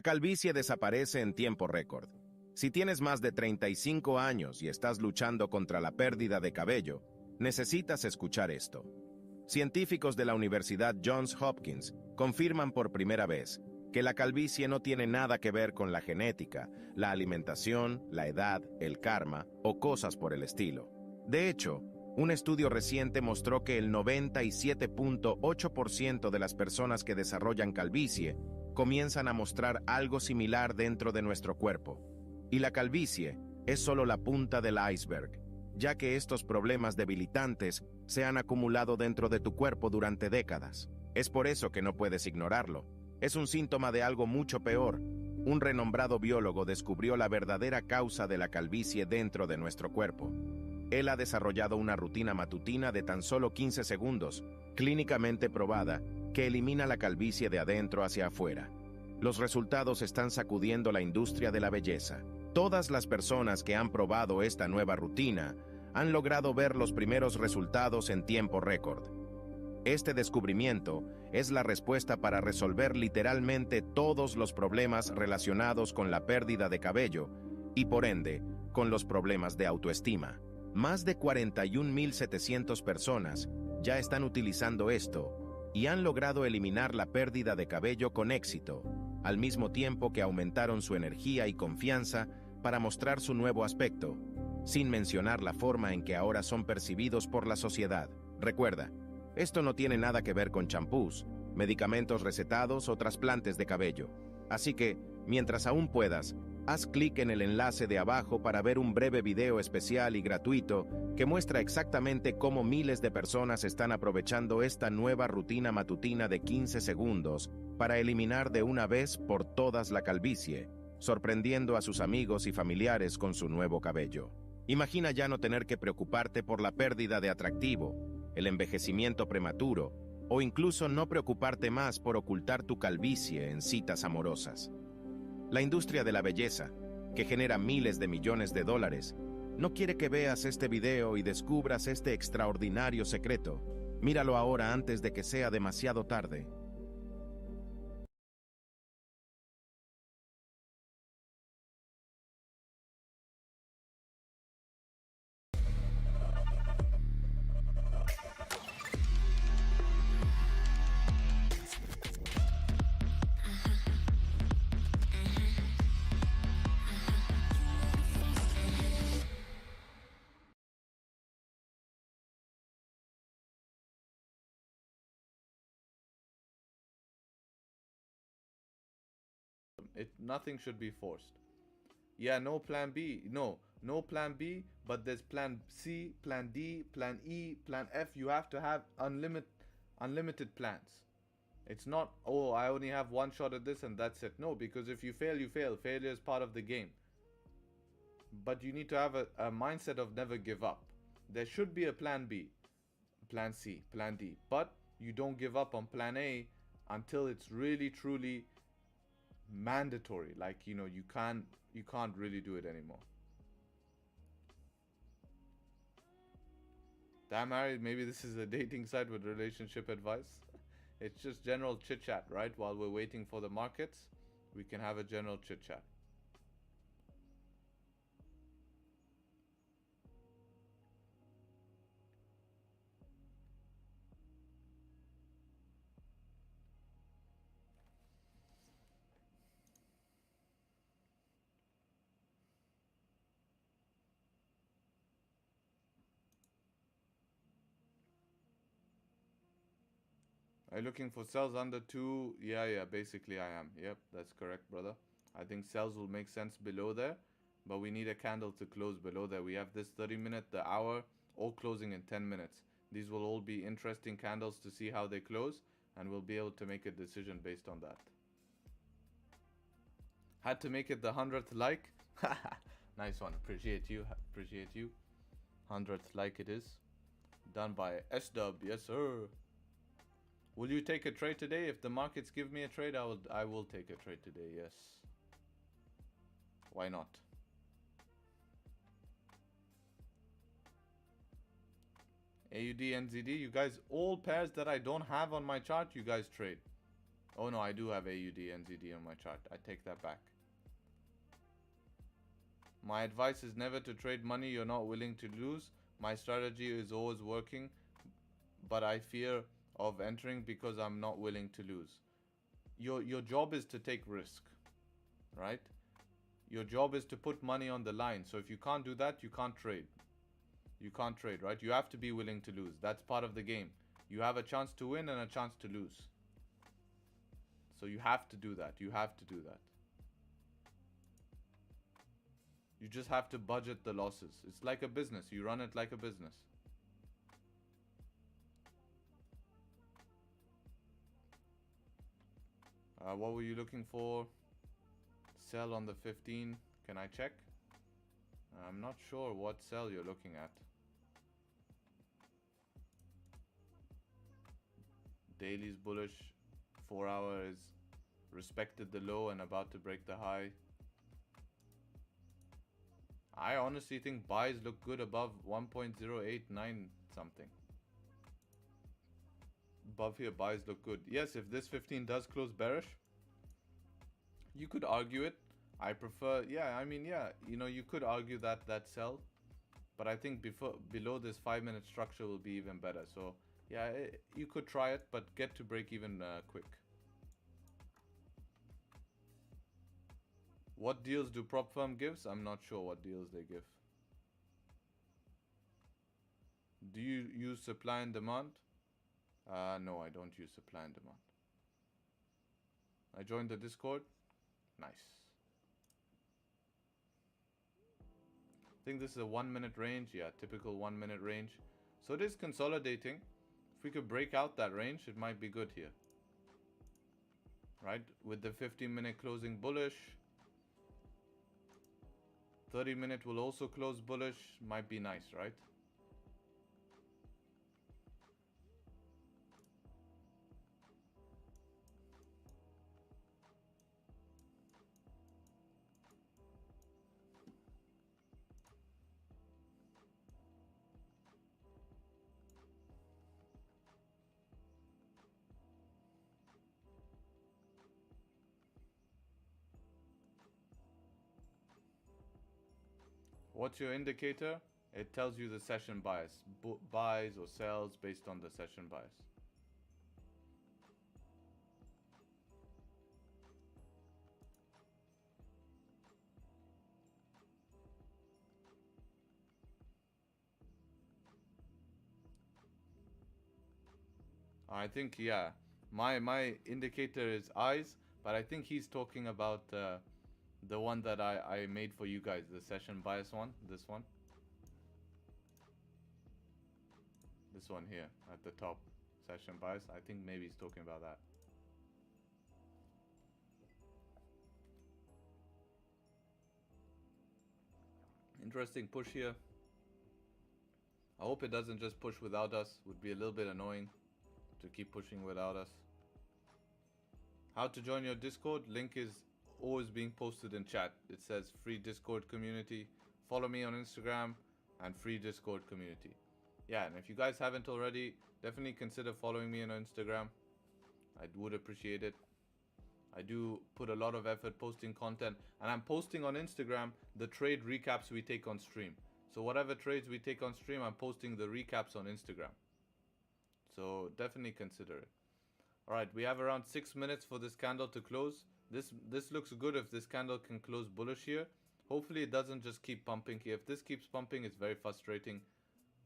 calvicie desaparece en tiempo récord. Si tienes más de 35 años y estás luchando contra la pérdida de cabello, necesitas escuchar esto. Científicos de la Universidad Johns Hopkins confirman por primera vez que la calvicie no tiene nada que ver con la genética, la alimentación, la edad, el karma o cosas por el estilo. De hecho, un estudio reciente mostró que el 97.8% de las personas que desarrollan calvicie comienzan a mostrar algo similar dentro de nuestro cuerpo. Y la calvicie es solo la punta del iceberg, ya que estos problemas debilitantes se han acumulado dentro de tu cuerpo durante décadas. Es por eso que no puedes ignorarlo. Es un síntoma de algo mucho peor. Un renombrado biólogo descubrió la verdadera causa de la calvicie dentro de nuestro cuerpo. Él ha desarrollado una rutina matutina de tan solo 15 segundos, clínicamente probada, que elimina la calvicie de adentro hacia afuera. Los resultados están sacudiendo la industria de la belleza. Todas las personas que han probado esta nueva rutina han logrado ver los primeros resultados en tiempo récord. Este descubrimiento es la respuesta para resolver literalmente todos los problemas relacionados con la pérdida de cabello y, por ende, con los problemas de autoestima. Más de 41.700 personas ya están utilizando esto y han logrado eliminar la pérdida de cabello con éxito, al mismo tiempo que aumentaron su energía y confianza para mostrar su nuevo aspecto, sin mencionar la forma en que ahora son percibidos por la sociedad. Recuerda, esto no tiene nada que ver con champús, medicamentos recetados o trasplantes de cabello. Así que, mientras aún puedas, haz clic en el enlace de abajo para ver un breve video especial y gratuito que muestra exactamente cómo miles de personas están aprovechando esta nueva rutina matutina de 15 segundos para eliminar de una vez por todas la calvicie, sorprendiendo a sus amigos y familiares con su nuevo cabello. Imagina ya no tener que preocuparte por la pérdida de atractivo, el envejecimiento prematuro, o incluso no preocuparte más por ocultar tu calvicie en citas amorosas. La industria de la belleza, que genera miles de millones de dólares, no quiere que veas este video y descubras este extraordinario secreto. Míralo ahora antes de que sea demasiado tarde. Nothing should be forced. Yeah, no plan B. No plan B, but there's plan C, plan D, plan E, plan F. You have to have unlimited plans. It's not, oh, I only have one shot at this and that's it. No, because if you fail, you fail. Failure is part of the game. But you need to have a mindset of never give up. There should be a plan B, plan C, plan D. But you don't give up on plan A until it's really, truly mandatory. Like, you know, you can't really do it anymore. Damn, married, maybe this is a dating site with relationship advice. It's just general chit chat, right? While we're waiting for the markets, we can have a general chit chat. Are you looking for sells under 2? Yeah, basically I am. Yep, that's correct, brother. I think sells will make sense below there, but we need a candle to close below there. We have this 30-minute, the hour, all closing in 10 minutes. These will all be interesting candles to see how they close, and we'll be able to make a decision based on that. Had to make it the 100th like. Nice one. Appreciate you. 100th like it is. Done by S-Dub. Yes, sir. Will you take a trade today? If the markets give me a trade, I will take a trade today, yes. Why not? AUD, NZD, you guys, all pairs that I don't have on my chart, you guys trade. Oh no, I do have AUD, NZD on my chart. I take that back. My advice is never to trade money you're not willing to lose. My strategy is always working, but I fear of entering because I'm not willing to lose. Your job is to take risk, right? Your job is to put money on the line. So if you can't do that, you can't trade. You can't trade, right? You have to be willing to lose. That's part of the game. You have a chance to win and a chance to lose. So you have to do that. You have to do that. You just have to budget the losses. It's like a business. You run it like a business. What were you looking for? Sell on the 15. Can I check? I'm not sure what sell you're looking at. Daily's bullish. 4 hour is respected the low and about to break the high. I honestly think buys look good above 1.089 something. Above here, buys look good. Yes, if this 15 does close bearish, you could argue it. I prefer, yeah, I mean, yeah, you know, you could argue that sell. But I think below this 5-minute structure will be even better. So, yeah, you could try it, but get to break even quick. What deals do prop firm gives? I'm not sure what deals they give. Do you use supply and demand? No, I don't use supply and demand. I joined the Discord. Nice. I think this is a 1-minute range. Yeah, typical 1-minute range. So it is consolidating. If we could break out that range, it might be good here. Right? With the 15-minute closing bullish. 30-minute will also close bullish. Might be nice, right? What's your indicator? It tells you the session bias. Buys or sells based on the session bias. I think, yeah, my indicator is eyes, but I think he's talking about the one that I made for you guys, the session bias one, this one. This one here at the top, session bias. I think maybe he's talking about that. Interesting push here. I hope it doesn't just push without us. Would be a little bit annoying to keep pushing without us. How to join your Discord? Link is always being posted in chat. It says free Discord community. Follow me on Instagram and free Discord community. Yeah, and if you guys haven't already, definitely consider following me on Instagram. I would appreciate it. I do put a lot of effort posting content, and I'm posting on Instagram the trade recaps we take on stream. So whatever trades we take on stream, I'm posting the recaps on Instagram. So definitely consider it. All right, we have around 6 minutes for this candle to close. This looks good if this candle can close bullish here. Hopefully it doesn't just keep pumping here. If this keeps pumping, it's very frustrating.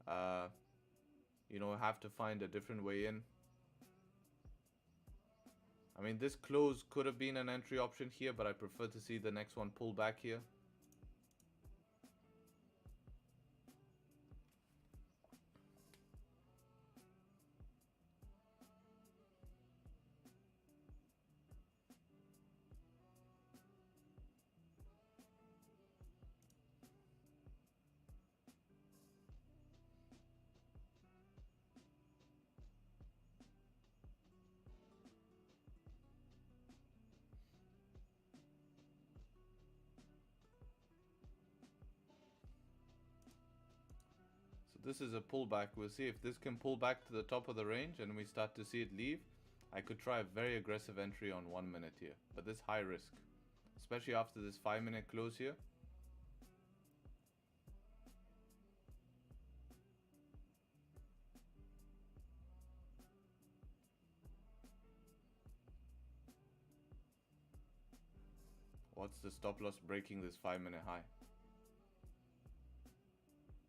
You know, have to find a different way in. I mean, this close could have been an entry option here, but I prefer to see the next one pull back here. This is a pullback. We'll see if this can pull back to the top of the range and we start to see it leave. I could try a very aggressive entry on 1 minute here, but this high risk, especially after this 5-minute close here. What's the stop loss breaking this 5-minute high?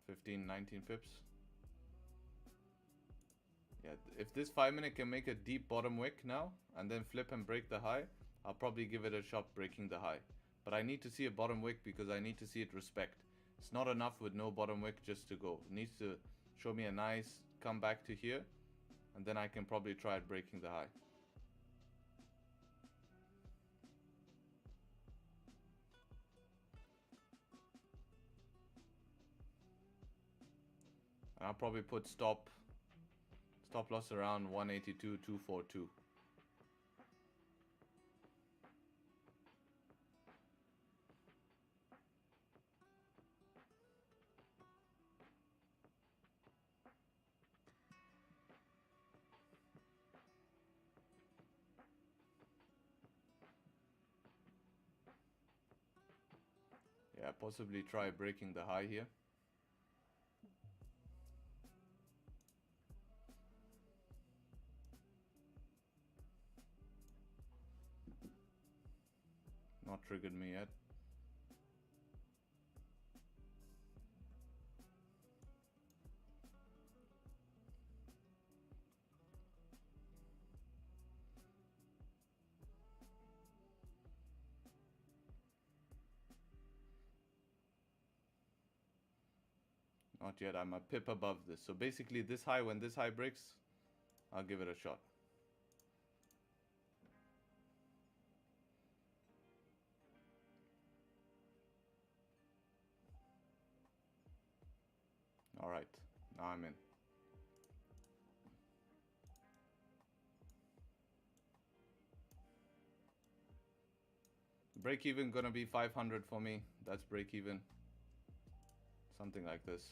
15, 19 pips. Yeah, if this 5-minute can make a deep bottom wick now and then flip and break the high, I'll probably give it a shot breaking the high. But I need to see a bottom wick because I need to see it respect. It's not enough with no bottom wick just to go. It needs to show me a nice comeback to here, and then I can probably try it breaking the high. And I'll probably put stop loss around 182.242. Yeah, possibly try breaking the high here. Not triggered me yet. Not yet, I'm a pip above this. So basically this high, when this high breaks, I'll give it a shot. All right, now I'm in. Break even gonna be 500 for me. That's break even. Something like this.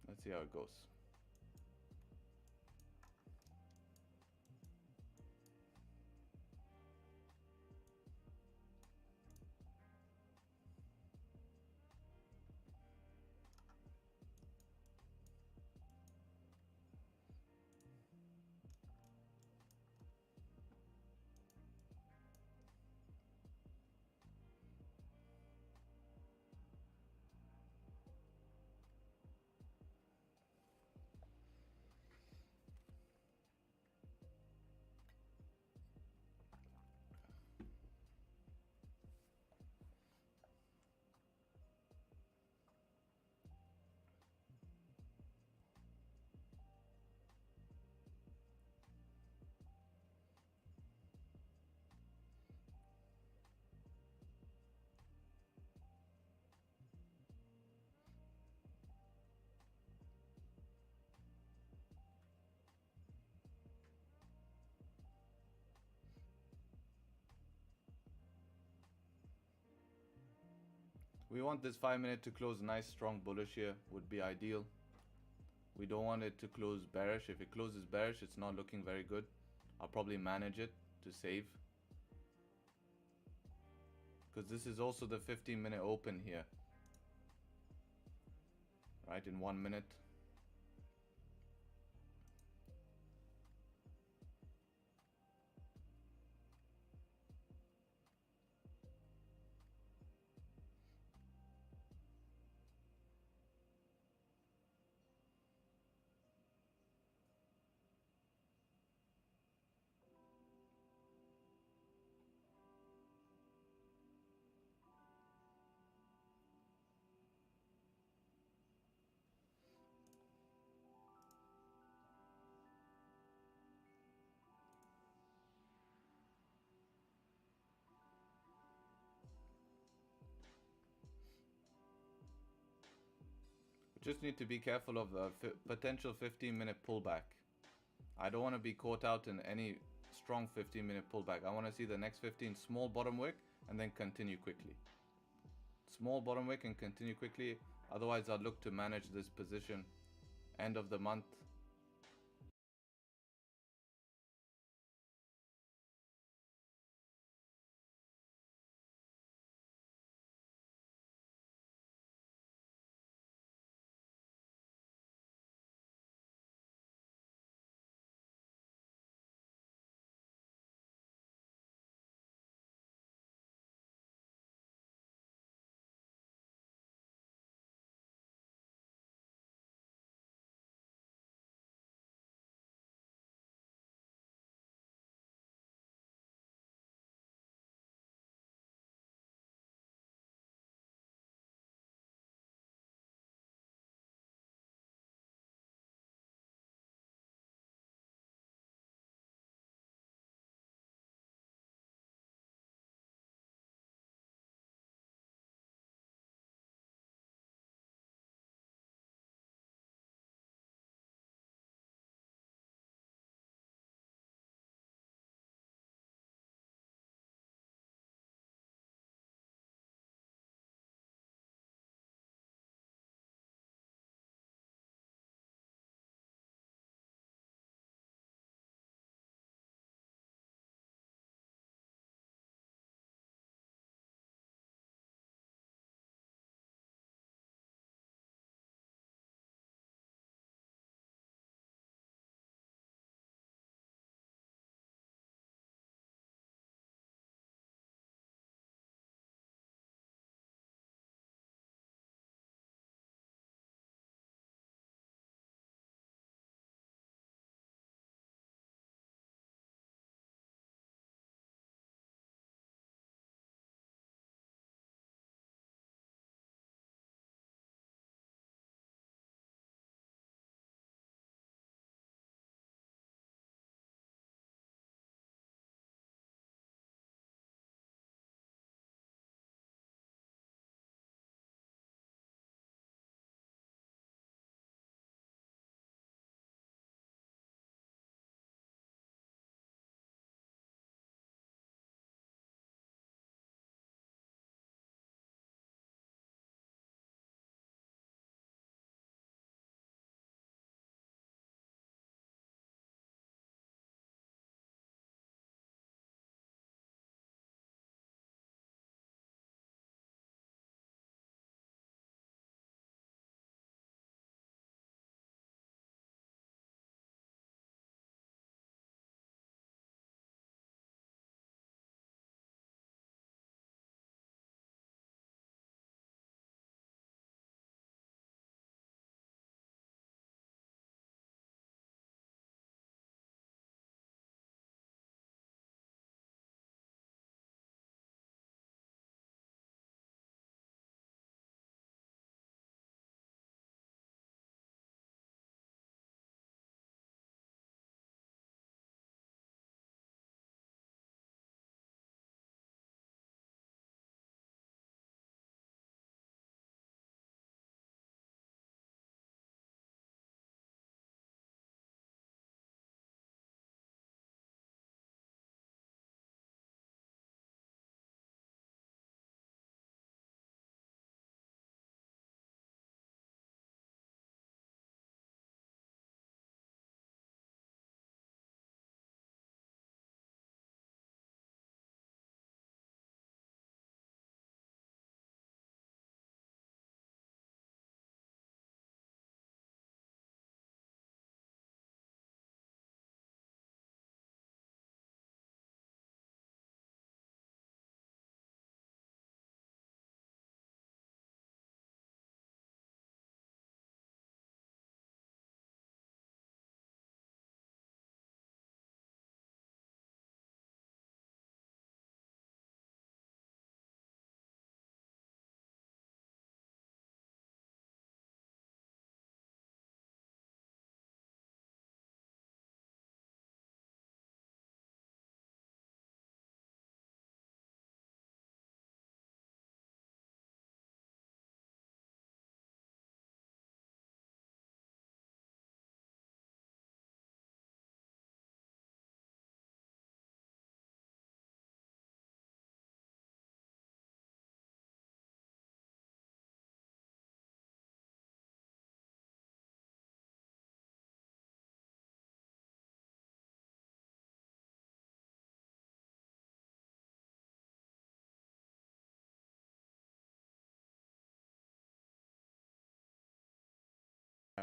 Let's see how it goes. We want this 5-minute to close nice strong bullish here, would be ideal. We don't want it to close bearish. If it closes bearish, it's not looking very good. I'll probably manage it to save. Because this is also the 15-minute open here. Right, in 1 minute. Just need to be careful of the potential 15-minute pullback. I don't want to be caught out in any strong 15-minute pullback. I want to see the next 15 small bottom wick and then continue quickly. Small bottom wick and continue quickly. Otherwise, I'll look to manage this position end of the month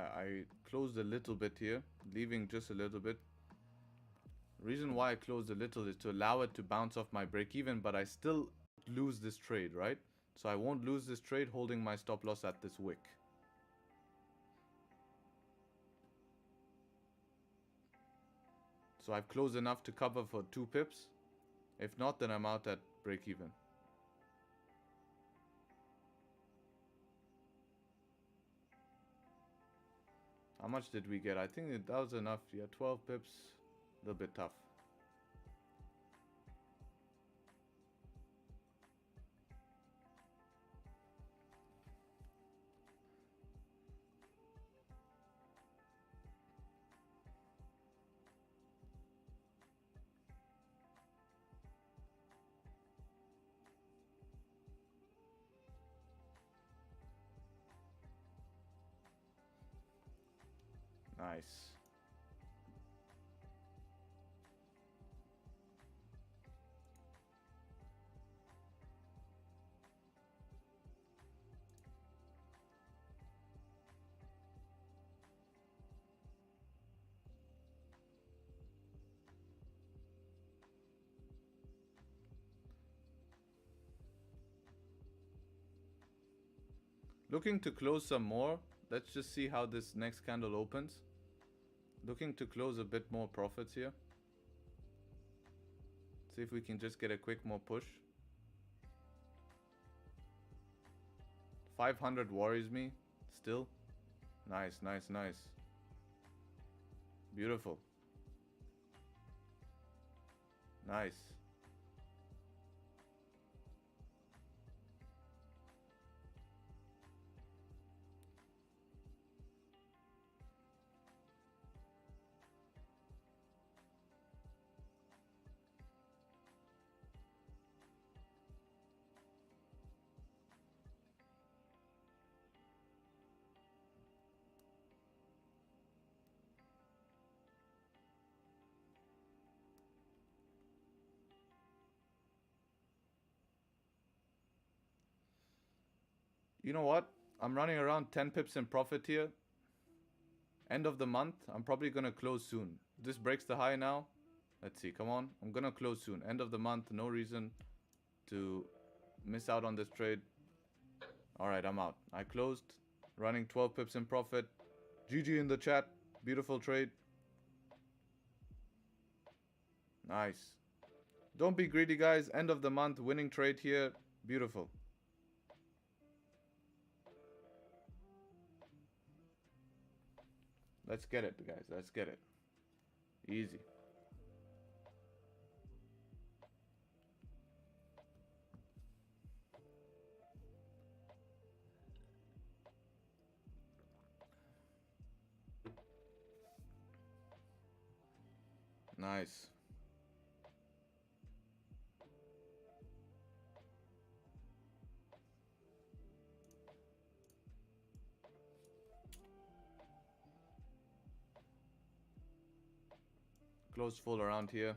I closed a little bit here, leaving just a little bit. Reason why I closed a little is to allow it to bounce off my break even, but I still lose this trade, right? So I won't lose this trade holding my stop loss at this wick. So I've closed enough to cover for 2 pips. If not, then I'm out at break even. How much did we get? I think that was enough. Yeah, 12 pips. A little bit tough. Nice. Looking to close some more. Let's just see how this next candle opens. Looking to close a bit more profits here. See if we can just get a quick more push. 500 worries me still. Nice, nice, nice. Beautiful. Nice. You know what? I'm running around 10 pips in profit here. End of the month. I'm probably going to close soon. This breaks the high now. Let's see. Come on. I'm going to close soon. End of the month. No reason to miss out on this trade. Alright, I'm out. I closed. Running 12 pips in profit. GG in the chat. Beautiful trade. Nice. Don't be greedy, guys. End of the month. Winning trade here. Beautiful. Let's get it, guys. Let's get it. Easy. Nice. Close full around here.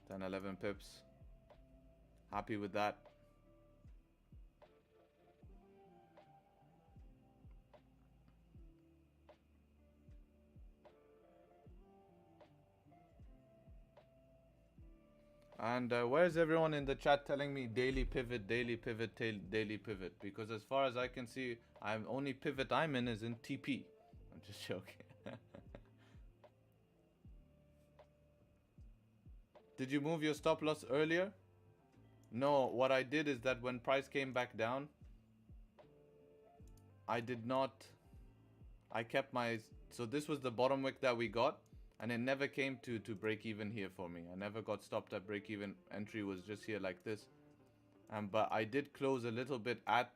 10, 11 pips. Happy with that. And where's everyone in the chat telling me daily pivot, daily pivot, daily pivot? Because as far as I can see, only pivot I'm in is in TP. I'm just joking. Did you move your stop loss earlier? No, what I did is that when price came back down, I did not, I kept my, so this was the bottom wick that we got, and it never came to break even here for me. I never got stopped at break even. Entry was just here like this. But I did close a little bit at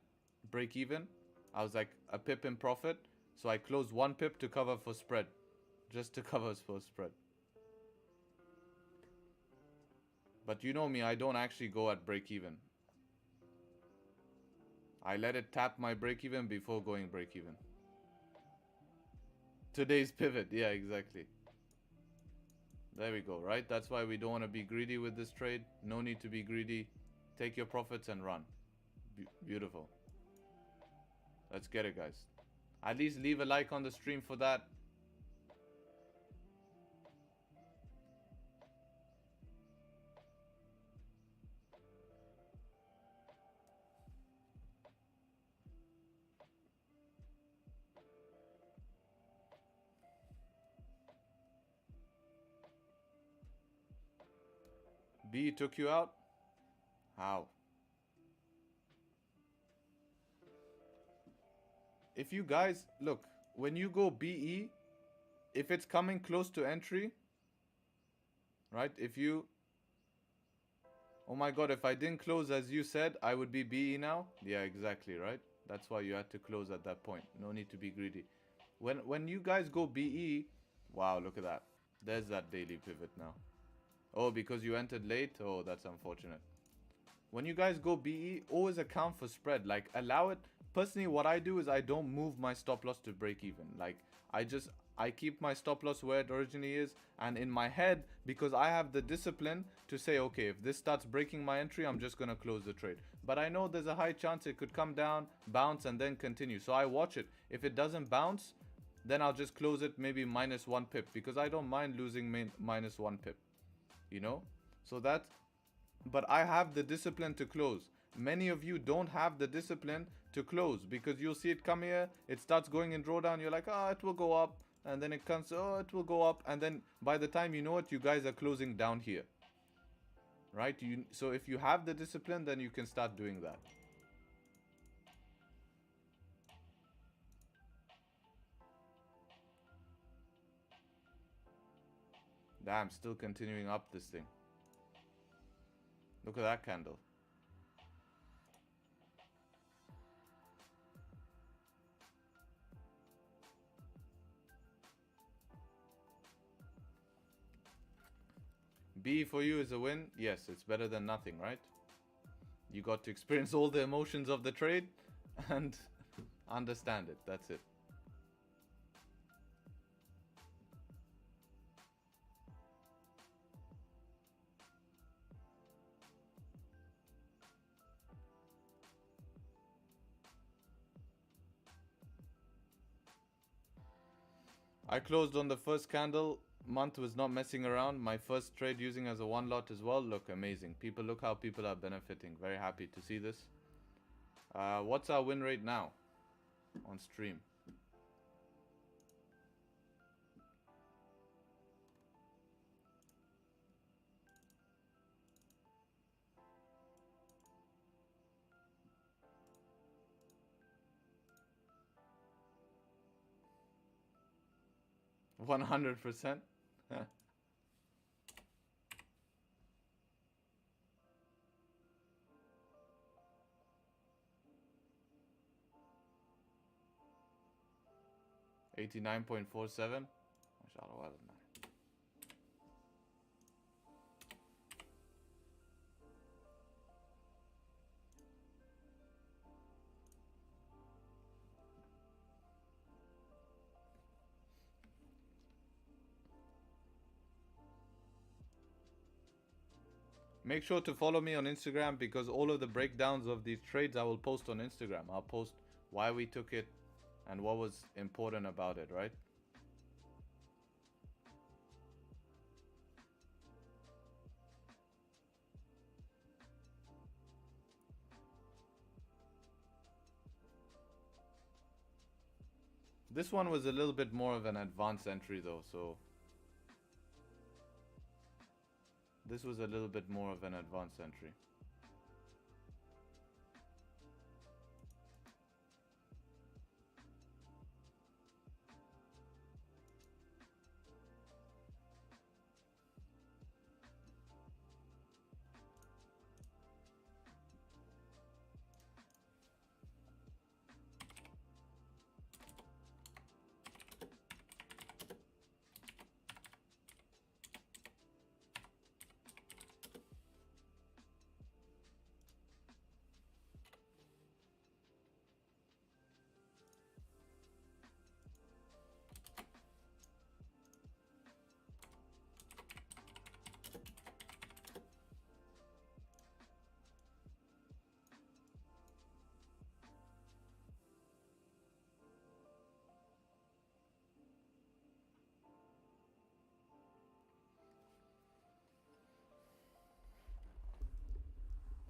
break even. I was like a pip in profit. So I closed 1 pip to cover for spread. Just to cover for spread. But you know me, I don't actually go at break even. I let it tap my break even before going break even. Today's pivot, yeah, exactly. There we go, right? That's why we don't want to be greedy with this trade. No need to be greedy. Take your profits and run. Beautiful. Let's get it, guys. At least leave a like on the stream for that. B took you out? How? If you guys, look, when you go BE, if it's coming close to entry, right? If you, oh my God, if I didn't close as you said, I would be BE now. Yeah, exactly, right? That's why you had to close at that point. No need to be greedy. When you guys go BE, wow, look at that. There's that daily pivot now. Oh, because you entered late? Oh, that's unfortunate. When you guys go BE, always account for spread. Like, allow it. Personally, what I do is I don't move my stop loss to break even. Like, I keep my stop loss where it originally is. And in my head, because I have the discipline to say, okay, if this starts breaking my entry, I'm just going to close the trade. But I know there's a high chance it could come down, bounce, and then continue. So I watch it. If it doesn't bounce, then I'll just close it maybe minus 1 pip. Because I don't mind losing minus 1 pip. You know? So that's... But I have the discipline to close. Many of you don't have the discipline to close because you'll see it come here, it starts going in drawdown, you're like, oh, it will go up, and then it comes, oh, it will go up, and then by the time you know it, you guys are closing down here, right? So if you have the discipline, then you can start doing that. Damn, still continuing up this thing. Look at that candle. B for you is a win. Yes, it's better than nothing, right? You got to experience all the emotions of the trade and understand it. That's it. I closed on the first candle. Month was not messing around. My first trade using as a one lot as well. Look, amazing. People, look how people are benefiting. Very happy to see this. What's our win rate now on stream? %100%. 89.47. MashaAllah, well done. Make sure to follow me on Instagram because all of the breakdowns of these trades I will post on Instagram. I'll post why we took it and what was important about it, right? This one was a little bit more of an advanced entry though, so this was a little bit more of an advanced entry.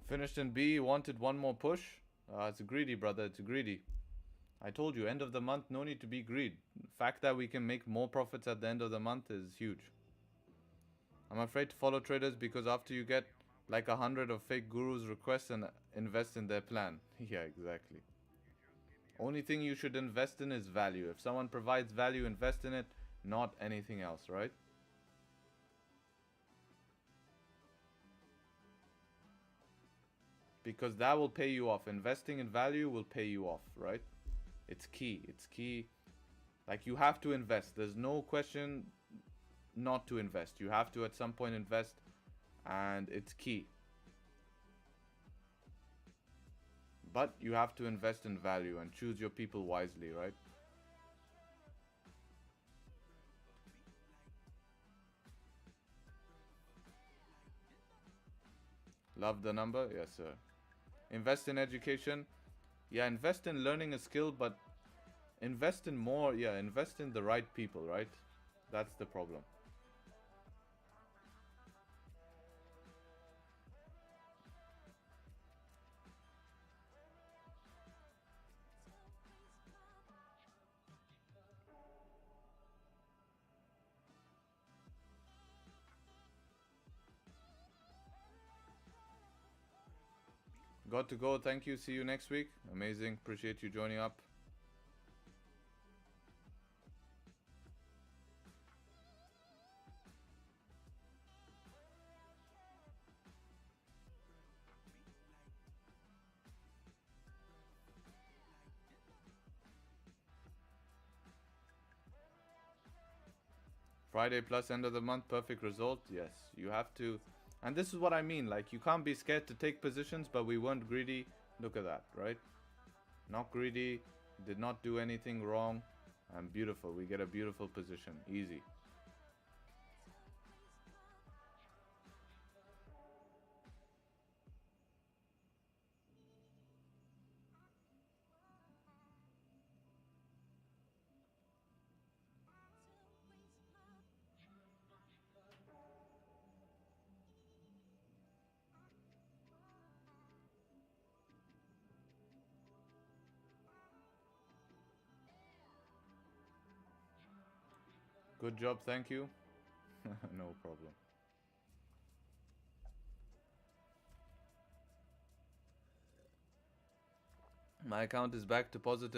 Finished in B, wanted one more push. It's greedy, brother. It's greedy. I told you, end of the month, no need to be greedy. The fact that we can make more profits at the end of the month is huge. I'm afraid to follow traders because after you get like 100 of fake gurus request and invest in their plan. Yeah, exactly. Only thing you should invest in is value. If someone provides value, invest in it, not anything else, right? Because that will pay you off. Investing in value will pay you off, right? It's key. It's key. Like, you have to invest. There's no question not to invest. You have to at some point invest, and it's key. But you have to invest in value and choose your people wisely, right? Love the number? Yes, sir. Invest in education. Yeah, invest in learning a skill, but invest in more. Yeah, invest in the right people, right? That's the problem. Got to go. Thank you. See you next week. Amazing. Appreciate you joining up. Friday plus end of the month, perfect result. Yes, you have to. And this is what I mean. Like, you can't be scared to take positions, but we weren't greedy. Look at that, right? Not greedy. Did not do anything wrong. And beautiful. We get a beautiful position. Easy. Good job, thank you. No problem. My account is back to positive